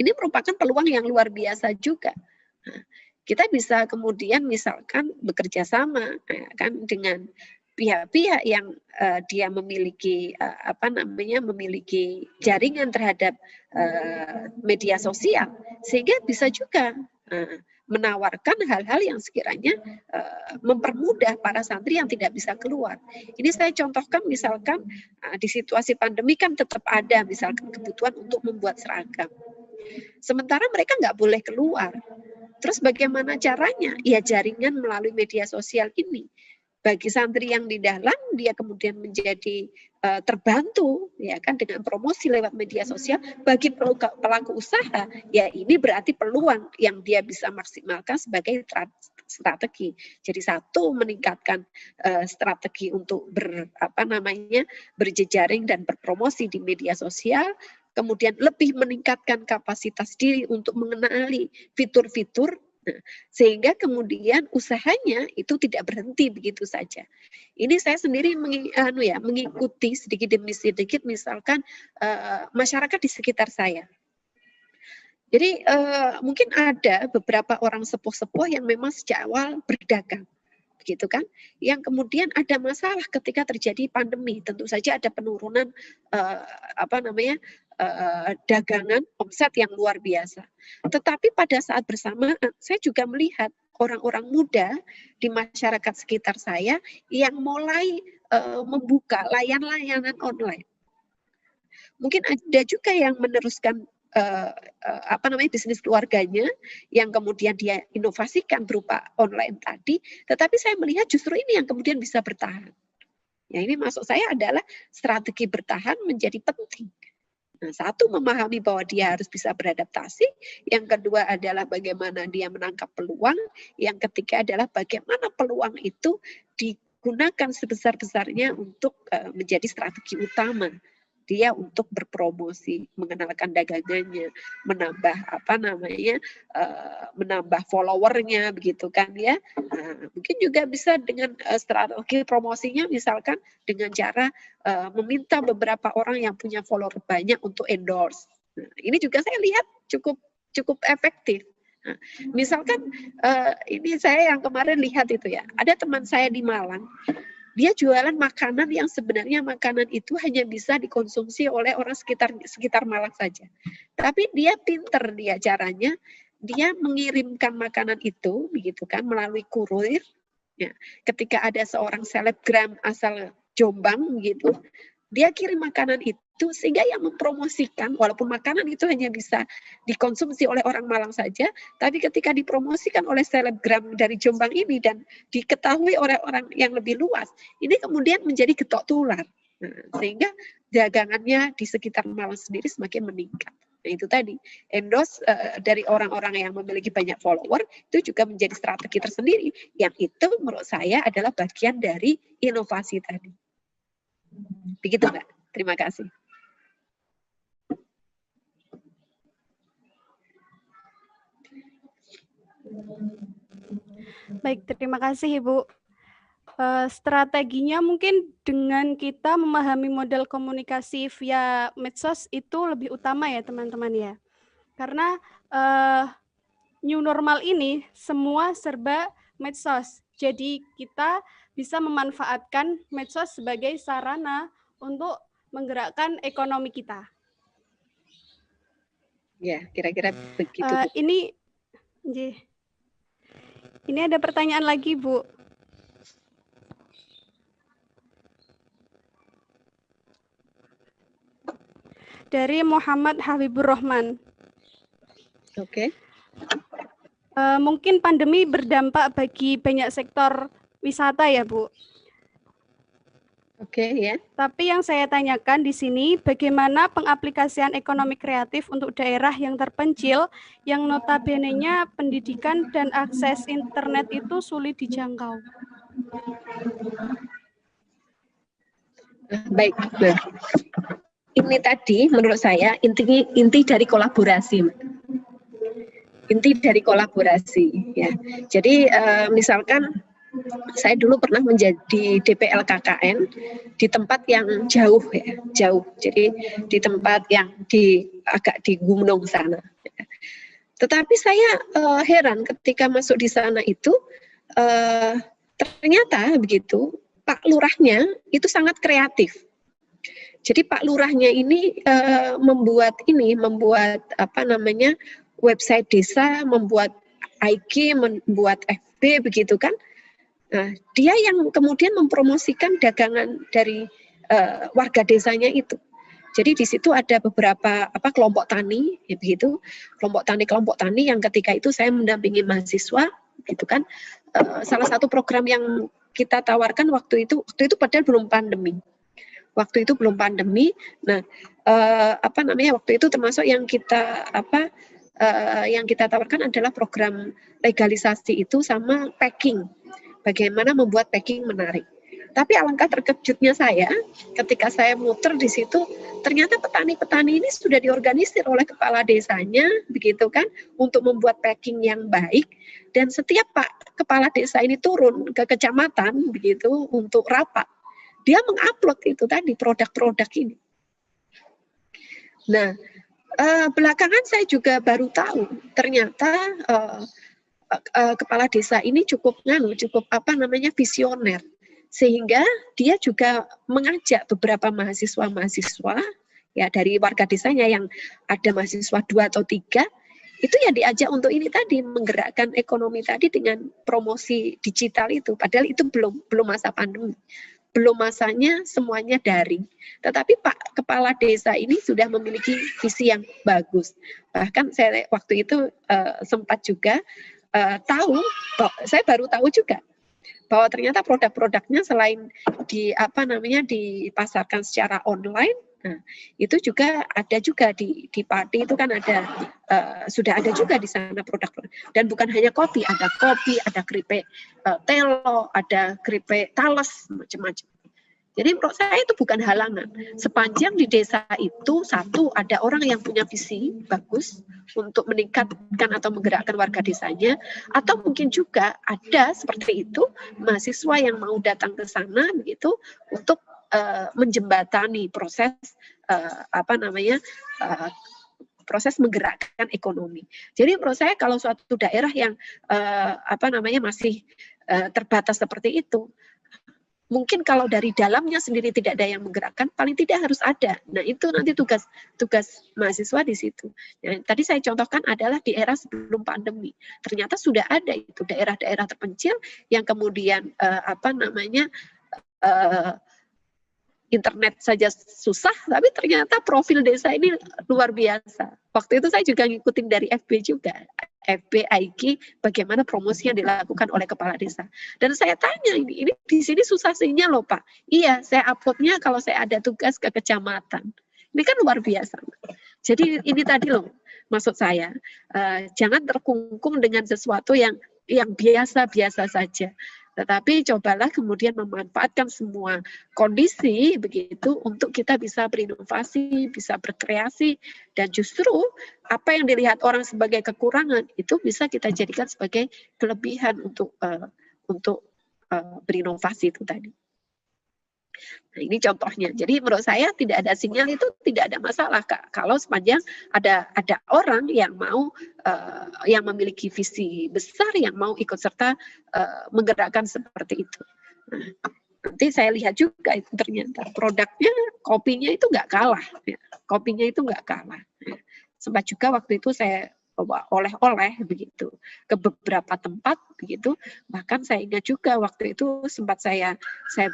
Ini merupakan peluang yang luar biasa juga. Nah, kita bisa kemudian misalkan bekerja sama kan dengan pihak-pihak yang dia memiliki memiliki jaringan terhadap media sosial, sehingga bisa juga menawarkan hal-hal yang sekiranya mempermudah para santri yang tidak bisa keluar. Ini saya contohkan misalkan di situasi pandemi kan tetap ada misalkan kebutuhan untuk membuat seragam. Sementara mereka nggak boleh keluar. Terus bagaimana caranya? Ya jaringan melalui media sosial ini. Bagi santri yang di dalam, dia kemudian menjadi terbantu ya kan dengan promosi lewat media sosial. Bagi pelaku usaha, ya ini berarti peluang yang dia bisa maksimalkan sebagai strategi. Jadi satu, meningkatkan strategi untuk berjejaring dan berpromosi di media sosial. Kemudian lebih meningkatkan kapasitas diri untuk mengenali fitur-fitur, sehingga kemudian usahanya itu tidak berhenti begitu saja. Ini saya sendiri mengikuti sedikit demi sedikit misalkan masyarakat di sekitar saya. Jadi mungkin ada beberapa orang sepuh-sepuh yang memang sejak awal berdagang, gitu kan, yang kemudian ada masalah ketika terjadi pandemi. Tentu saja ada penurunan dagangan, omset yang luar biasa. Tetapi pada saat bersamaan saya juga melihat orang-orang muda di masyarakat sekitar saya yang mulai membuka layanan online. Mungkin ada juga yang meneruskan bisnis keluarganya yang kemudian dia inovasikan berupa online tadi, tetapi saya melihat justru ini yang kemudian bisa bertahan. Ya, ini maksud saya adalah strategi bertahan menjadi penting. Nah, satu, memahami bahwa dia harus bisa beradaptasi, yang kedua adalah bagaimana dia menangkap peluang, yang ketiga adalah bagaimana peluang itu digunakan sebesar-besarnya untuk menjadi strategi utama dia untuk berpromosi, mengenalkan dagangannya, menambah followernya, begitu kan ya. Mungkin juga bisa dengan strategi promosinya, misalkan dengan cara meminta beberapa orang yang punya follower banyak untuk endorse. Nah, ini juga saya lihat cukup efektif. Nah, misalkan ini saya yang kemarin lihat itu ya, ada teman saya di Malang. Dia jualan makanan yang sebenarnya makanan itu hanya bisa dikonsumsi oleh orang sekitar Malang saja. Tapi dia pinter caranya, dia mengirimkan makanan itu begitu kan melalui kurir. Ya, ketika ada seorang selebgram asal Jombang gitu, dia kirim makanan itu sehingga yang mempromosikan, walaupun makanan itu hanya bisa dikonsumsi oleh orang Malang saja, tapi ketika dipromosikan oleh selebgram dari Jombang ini dan diketahui oleh orang yang lebih luas, ini kemudian menjadi getok tular. Nah, sehingga dagangannya di sekitar Malang sendiri semakin meningkat. Nah, itu tadi, endorse dari orang-orang yang memiliki banyak follower itu juga menjadi strategi tersendiri, yang itu menurut saya adalah bagian dari inovasi tadi. Begitu Mbak, terima kasih. Baik, terima kasih Ibu. Strateginya mungkin dengan kita memahami model komunikasi via medsos itu lebih utama ya teman-teman ya. Karena new normal ini semua serba medsos. Jadi kita bisa memanfaatkan medsos sebagai sarana untuk menggerakkan ekonomi kita. Ya, kira-kira begitu. Ini ada pertanyaan lagi, Bu. Dari Muhammad Habibur Rahman. Oke. Mungkin pandemi berdampak bagi banyak sektor wisata ya, Bu. Oke, ya. Tapi yang saya tanyakan di sini, bagaimana pengaplikasian ekonomi kreatif untuk daerah yang terpencil, yang notabene-nya pendidikan dan akses internet itu sulit dijangkau? Baik. Ini tadi menurut saya inti dari kolaborasi. Inti dari kolaborasi, ya. Jadi misalkan saya dulu pernah menjadi DPL KKN di tempat yang jauh ya, jauh. Jadi di tempat yang agak di gunung sana. Tetapi saya heran ketika masuk di sana itu, ternyata begitu, Pak Lurahnya itu sangat kreatif. Jadi Pak Lurahnya ini membuat apa namanya, website desa, membuat IG, membuat FB begitu kan. Nah, dia yang kemudian mempromosikan dagangan dari warga desanya itu. Jadi di situ ada beberapa kelompok tani, ya begitu, kelompok tani yang ketika itu saya mendampingi mahasiswa, gitu kan. Salah satu program yang kita tawarkan waktu itu padahal belum pandemi. Waktu itu belum pandemi. Nah, waktu itu termasuk yang kita tawarkan adalah program legalisasi itu sama packing. Bagaimana membuat packing menarik. Tapi alangkah terkejutnya saya ketika saya muter di situ, ternyata petani-petani ini sudah diorganisir oleh kepala desanya, begitu kan, untuk membuat packing yang baik. Dan setiap Pak Kepala Desa ini turun ke kecamatan, begitu, untuk rapat, dia mengupload itu tadi produk-produk ini. Nah, belakangan saya juga baru tahu ternyata kepala desa ini cukup visioner, sehingga dia juga mengajak beberapa mahasiswa ya dari warga desanya yang ada mahasiswa 2 atau 3, itu ya diajak untuk ini tadi, menggerakkan ekonomi tadi dengan promosi digital itu, padahal itu belum masa pandemi. Belum masanya semuanya daring. Tetapi Pak Kepala Desa ini sudah memiliki visi yang bagus. Bahkan saya waktu itu sempat juga saya baru tahu juga bahwa ternyata produk-produknya selain dipasarkan secara online, nah, itu juga ada juga di Pati itu kan ada sudah ada juga di sana produk-produk, dan bukan hanya kopi, ada keripik telo, ada keripik tales, macam-macam. Jadi menurut saya itu bukan halangan. Sepanjang di desa itu, satu, ada orang yang punya visi bagus untuk meningkatkan atau menggerakkan warga desanya, atau mungkin juga ada seperti itu mahasiswa yang mau datang ke sana begitu untuk menjembatani proses proses menggerakkan ekonomi. Jadi menurut saya kalau suatu daerah yang masih terbatas seperti itu, mungkin kalau dari dalamnya sendiri tidak ada yang menggerakkan, paling tidak harus ada. Nah, itu nanti tugas mahasiswa di situ. Nah, tadi saya contohkan adalah di era sebelum pandemi. Ternyata sudah ada itu daerah-daerah terpencil yang kemudian internet saja susah, tapi ternyata profil desa ini luar biasa. Waktu itu saya juga ngikutin dari FB juga. FB, IG, bagaimana promosi yang dilakukan oleh kepala desa. Dan saya tanya, ini di sini susah sinyal loh Pak. Iya, saya uploadnya kalau saya ada tugas ke kecamatan. Ini kan luar biasa. Jadi ini tadi loh, maksud saya, jangan terkungkung dengan sesuatu yang biasa-biasa saja. Tetapi cobalah kemudian memanfaatkan semua kondisi begitu untuk kita bisa berinovasi, bisa berkreasi, dan justru apa yang dilihat orang sebagai kekurangan itu bisa kita jadikan sebagai kelebihan untuk berinovasi itu tadi. Nah, ini contohnya. Jadi menurut saya tidak ada sinyal itu tidak ada masalah Kak. Kalau sepanjang ada orang yang mau yang memiliki visi besar, yang mau ikut serta menggerakkan seperti itu. Nah, nanti saya lihat juga itu ternyata produknya, kopinya itu nggak kalah. Ya. Kopinya itu nggak kalah. Ya. Sempat juga waktu itu saya bawa oleh-oleh begitu ke beberapa tempat begitu, bahkan saya ingat juga waktu itu sempat saya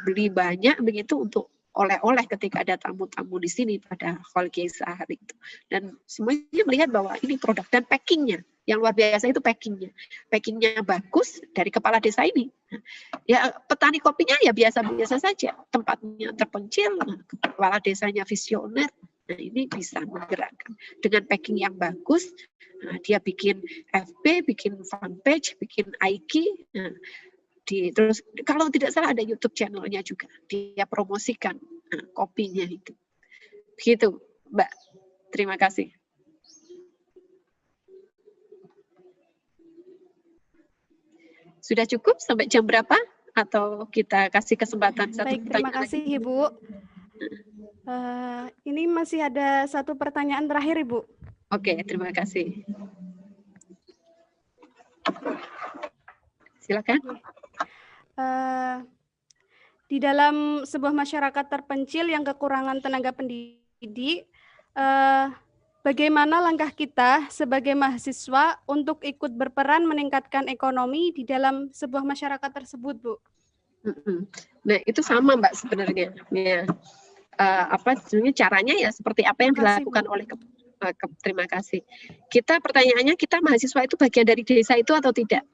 beli banyak begitu untuk oleh-oleh ketika ada tamu-tamu di sini pada Holgesa hari itu, dan semuanya melihat bahwa ini produk dan packingnya yang luar biasa, itu packingnya bagus dari kepala desa ini. Ya petani kopinya ya biasa-biasa saja, tempatnya terpencil, kepala desanya visioner. Nah, ini bisa menggerakkan dengan packing yang bagus. Nah, dia bikin FB, bikin fanpage, bikin IG. Nah, terus kalau tidak salah ada YouTube channelnya juga. Dia promosikan kopinya itu. Begitu, Mbak. Terima kasih. Sudah cukup sampai jam berapa? Atau kita kasih kesempatan satu pertanyaan? Baik, terima kasih lagi? Ibu. Ini masih ada satu pertanyaan terakhir, Ibu. Oke, terima kasih. Silakan. Uh, di dalam sebuah masyarakat terpencil yang kekurangan tenaga pendidik, bagaimana langkah kita sebagai mahasiswa untuk ikut berperan meningkatkan ekonomi di dalam sebuah masyarakat tersebut, Bu? Nah, itu sama Mbak sebenarnya. Ya. Sebenarnya caranya ya seperti apa yang dilakukan oleh terima kasih. Pertanyaannya, kita mahasiswa itu bagian dari desa itu atau tidak?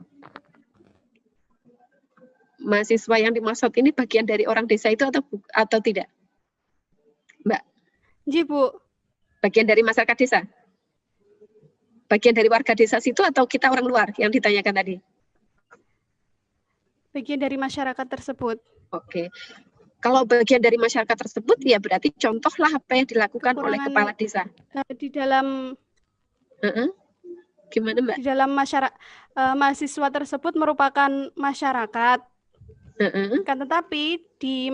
Mahasiswa yang dimaksud ini bagian dari orang desa itu atau tidak? Mbak? Ji, Bu. Bagian dari masyarakat desa? Bagian dari warga desa situ atau kita orang luar yang ditanyakan tadi? Bagian dari masyarakat tersebut. Oke. Kalau bagian dari masyarakat tersebut, ya berarti contohlah apa yang dilakukan oleh kepala desa. Di dalam gimana Mbak? Di dalam mahasiswa tersebut merupakan masyarakat. Kan tetapi di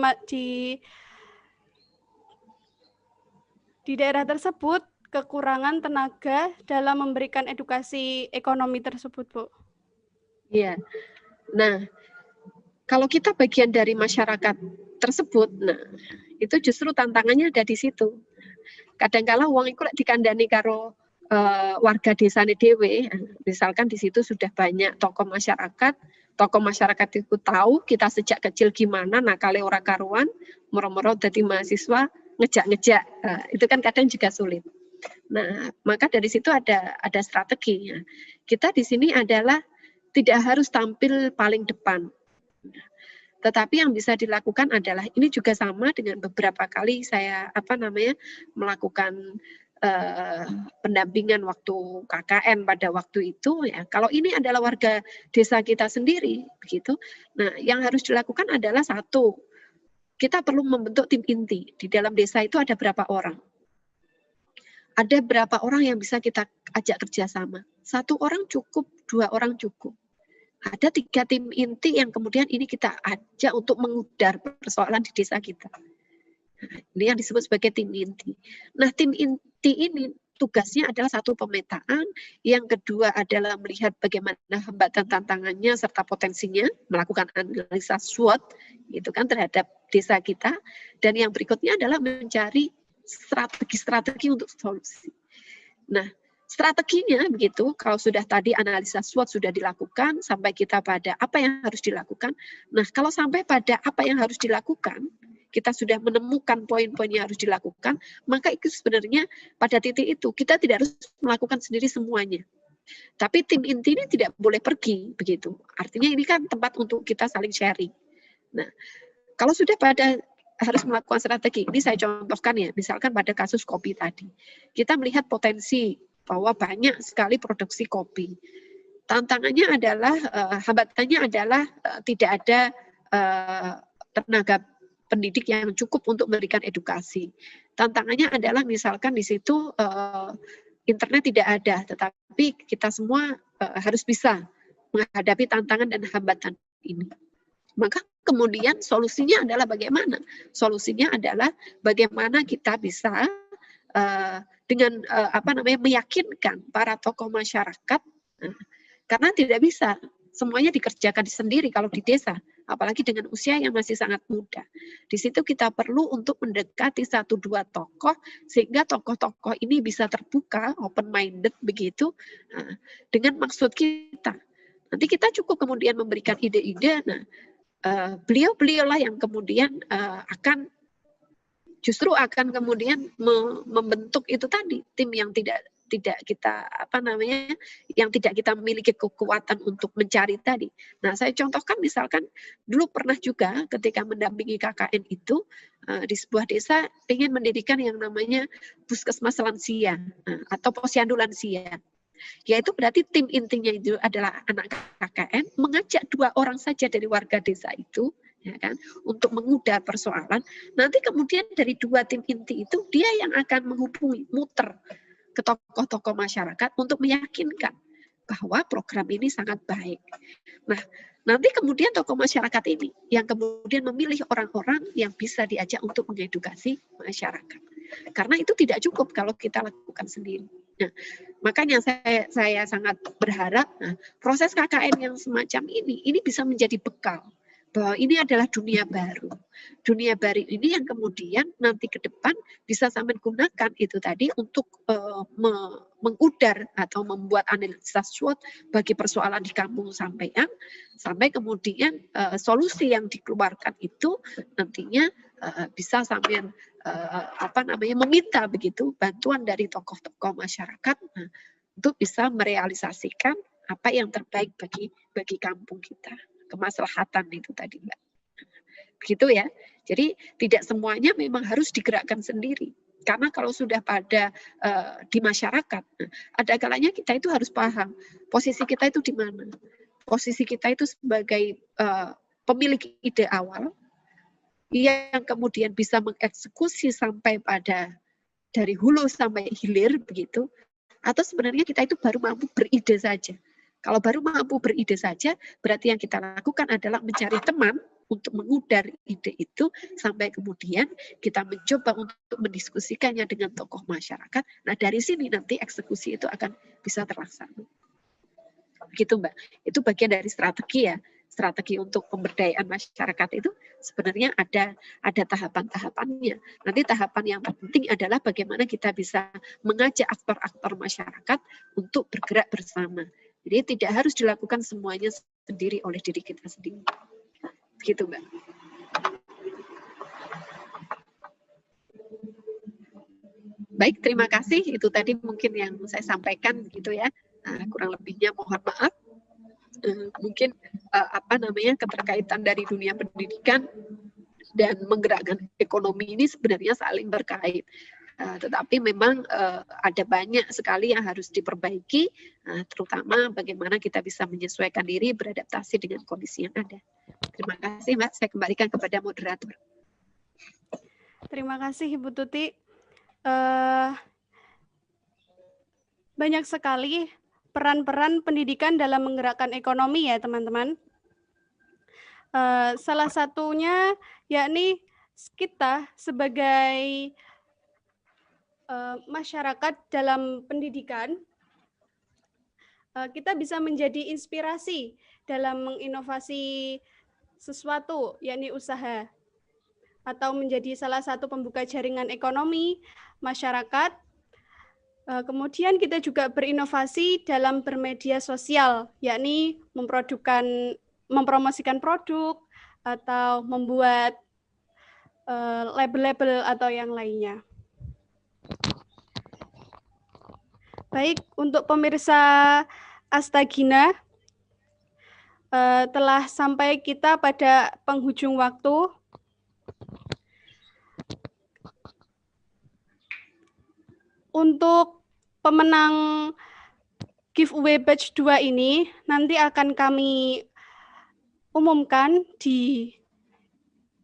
daerah tersebut kekurangan tenaga dalam memberikan edukasi ekonomi tersebut, Bu. Iya. Nah, kalau kita bagian dari masyarakat tersebut, nah itu justru tantangannya ada di situ. Kadang-kala wong iku lek dikandani karo warga desane dhewe, misalkan di situ sudah banyak tokoh masyarakat itu tahu kita sejak kecil gimana nakale ora karuan, moro-moro dadi mahasiswa ngejak-ngejak. Itu kan kadang juga sulit. Nah, maka dari situ ada strategi. Kita di sini adalah tidak harus tampil paling depan. Tetapi yang bisa dilakukan adalah, ini juga sama dengan beberapa kali saya melakukan pendampingan waktu KKN pada waktu itu, ya. Kalau ini adalah warga desa kita sendiri, begitu. Nah, yang harus dilakukan adalah satu, kita perlu membentuk tim inti. Di dalam desa itu ada berapa orang? Ada berapa orang yang bisa kita ajak kerjasama? 1 orang cukup, 2 orang cukup. Ada 3 tim inti yang kemudian ini kita ajak untuk mengudar persoalan di desa kita. Nah, ini yang disebut sebagai tim inti. Nah, tim inti ini tugasnya adalah satu pemetaan, yang kedua adalah melihat bagaimana hambatan tantangannya serta potensinya, melakukan analisa SWOT gitu kan terhadap desa kita, dan yang berikutnya adalah mencari strategi untuk solusi. Nah, strateginya begitu, kalau sudah tadi analisa SWOT sudah dilakukan, sampai kita pada apa yang harus dilakukan. Nah, kalau sampai pada apa yang harus dilakukan, kita sudah menemukan poin-poin yang harus dilakukan, maka itu sebenarnya pada titik itu kita tidak harus melakukan sendiri semuanya. Tapi tim inti ini tidak boleh pergi, begitu. Artinya ini kan tempat untuk kita saling sharing. Nah, kalau sudah pada harus melakukan strategi, ini saya contohkan ya, misalkan pada kasus kopi tadi. Kita melihat potensi bahwa banyak sekali produksi kopi. Tantangannya adalah, hambatannya adalah tidak ada tenaga pendidik yang cukup untuk memberikan edukasi. Tantangannya adalah misalkan di situ internet tidak ada, tetapi kita semua harus bisa menghadapi tantangan dan hambatan ini. Maka kemudian solusinya adalah bagaimana? Solusinya adalah bagaimana kita bisa dengan meyakinkan para tokoh masyarakat, karena tidak bisa semuanya dikerjakan sendiri kalau di desa, apalagi dengan usia yang masih sangat muda. Di situ kita perlu untuk mendekati 1-2 tokoh, sehingga tokoh-tokoh ini bisa terbuka, open-minded begitu, dengan maksud kita. Nanti kita cukup kemudian memberikan ide-ide, beliau-beliaulah yang kemudian akan kemudian membentuk itu tadi, tim yang tidak kita yang tidak kita memiliki kekuatan untuk mencari tadi. Nah, saya contohkan misalkan dulu pernah juga ketika mendampingi KKN itu di sebuah desa ingin mendirikan yang namanya puskesmas lansia atau posyandu lansia. Yaitu berarti tim intinya itu adalah anak KKN, mengajak 2 orang saja dari warga desa itu, ya kan, untuk mengudar persoalan. Nanti kemudian dari 2 tim inti itu dia yang akan menghubungi, muter ke tokoh-tokoh masyarakat untuk meyakinkan bahwa program ini sangat baik. Nah, nanti kemudian tokoh masyarakat ini yang kemudian memilih orang-orang yang bisa diajak untuk mengedukasi masyarakat. Karena itu tidak cukup kalau kita lakukan sendiri. Nah, makanya saya sangat berharap proses KKN yang semacam ini bisa menjadi bekal bahwa ini adalah dunia baru. Dunia baru ini yang kemudian nanti ke depan bisa sampai gunakan itu tadi untuk mengudar atau membuat analisa SWOT bagi persoalan di kampung sampean, sampai kemudian solusi yang dikeluarkan itu nantinya bisa sampean meminta begitu bantuan dari tokoh-tokoh masyarakat untuk bisa merealisasikan apa yang terbaik bagi kampung kita. Kemaslahatan itu tadi, Mbak. Begitu ya. Jadi tidak semuanya memang harus digerakkan sendiri. Karena kalau sudah pada di masyarakat, ada kalanya kita itu harus paham posisi kita itu di mana. Posisi kita itu sebagai pemilik ide awal yang kemudian bisa mengeksekusi sampai pada dari hulu sampai hilir begitu. Atau sebenarnya kita itu baru mampu beride saja. Kalau baru mampu beride saja, berarti yang kita lakukan adalah mencari teman untuk mengudar ide itu sampai kemudian kita mencoba untuk mendiskusikannya dengan tokoh masyarakat. Nah, dari sini nanti eksekusi itu akan bisa terlaksana. Begitu, Mbak. Itu bagian dari strategi ya. Strategi untuk pemberdayaan masyarakat itu sebenarnya ada tahapan-tahapannya. Nanti tahapan yang terpenting adalah bagaimana kita bisa mengajak aktor-aktor masyarakat untuk bergerak bersama. Jadi tidak harus dilakukan semuanya sendiri oleh diri kita sendiri. Begitu, Mbak. Baik, terima kasih. Itu tadi mungkin yang saya sampaikan begitu ya. Kurang lebihnya mohon maaf. Mungkin keterkaitan dari dunia pendidikan dan menggerakkan ekonomi ini sebenarnya saling berkait. Tetapi memang ada banyak sekali yang harus diperbaiki, terutama bagaimana kita bisa menyesuaikan diri beradaptasi dengan kondisi yang ada. Terima kasih, Mbak. Saya kembalikan kepada moderator. Terima kasih, Ibu Tuti. Banyak sekali peran-peran pendidikan dalam menggerakkan ekonomi ya, teman-teman. Salah satunya yakni kita sebagai masyarakat dalam pendidikan, kita bisa menjadi inspirasi dalam menginovasi sesuatu, yakni usaha, atau menjadi salah satu pembuka jaringan ekonomi masyarakat. Kemudian kita juga berinovasi dalam bermedia sosial, yakni mempromosikan produk atau membuat label-label atau yang lainnya. Baik, untuk pemirsa Astagina, telah sampai kita pada penghujung waktu. Untuk pemenang giveaway batch 2 ini nanti akan kami umumkan di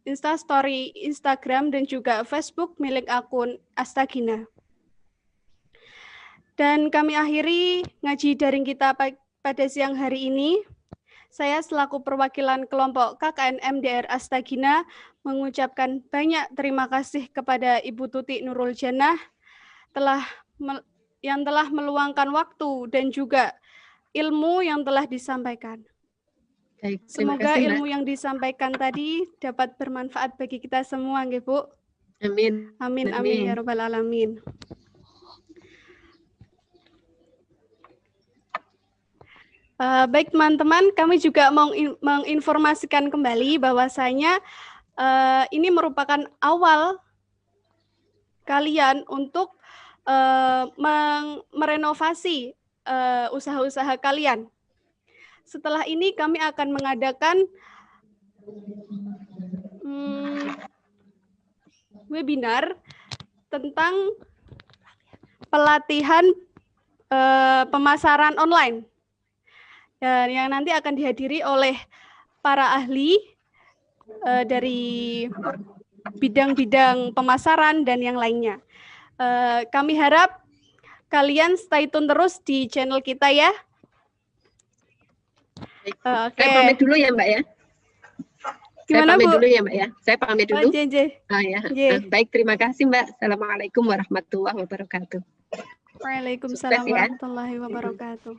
Instastory Instagram dan juga Facebook milik akun Astagina. Dan kami akhiri ngaji daring kita pada siang hari ini. Saya selaku perwakilan kelompok KKN MDR Astagina mengucapkan banyak terima kasih kepada Ibu Tuti Nurul Jannah yang telah meluangkan waktu dan juga ilmu yang telah disampaikan. Baik, semoga kasih, ilmu yang disampaikan tadi dapat bermanfaat bagi kita semua, nggih, Bu. Amin. Amin, amin ya rabbal alamin. Baik teman-teman, kami juga mau menginformasikan kembali bahwasanya ini merupakan awal kalian untuk merenovasi usaha-usaha kalian. Setelah ini kami akan mengadakan webinar tentang pelatihan pemasaran online. Dan yang nanti akan dihadiri oleh para ahli dari bidang-bidang pemasaran dan yang lainnya. Kami harap kalian stay tune terus di channel kita ya. Okay. Saya pamit dulu ya, Mbak ya. Gimana, saya pamit Bu? dulu ya, Mbak ya. Saya pamit dulu. Ya. Baik, terima kasih, Mbak. Assalamualaikum warahmatullahi wabarakatuh. Waalaikumsalam Sukses ya. warahmatullahi wabarakatuh.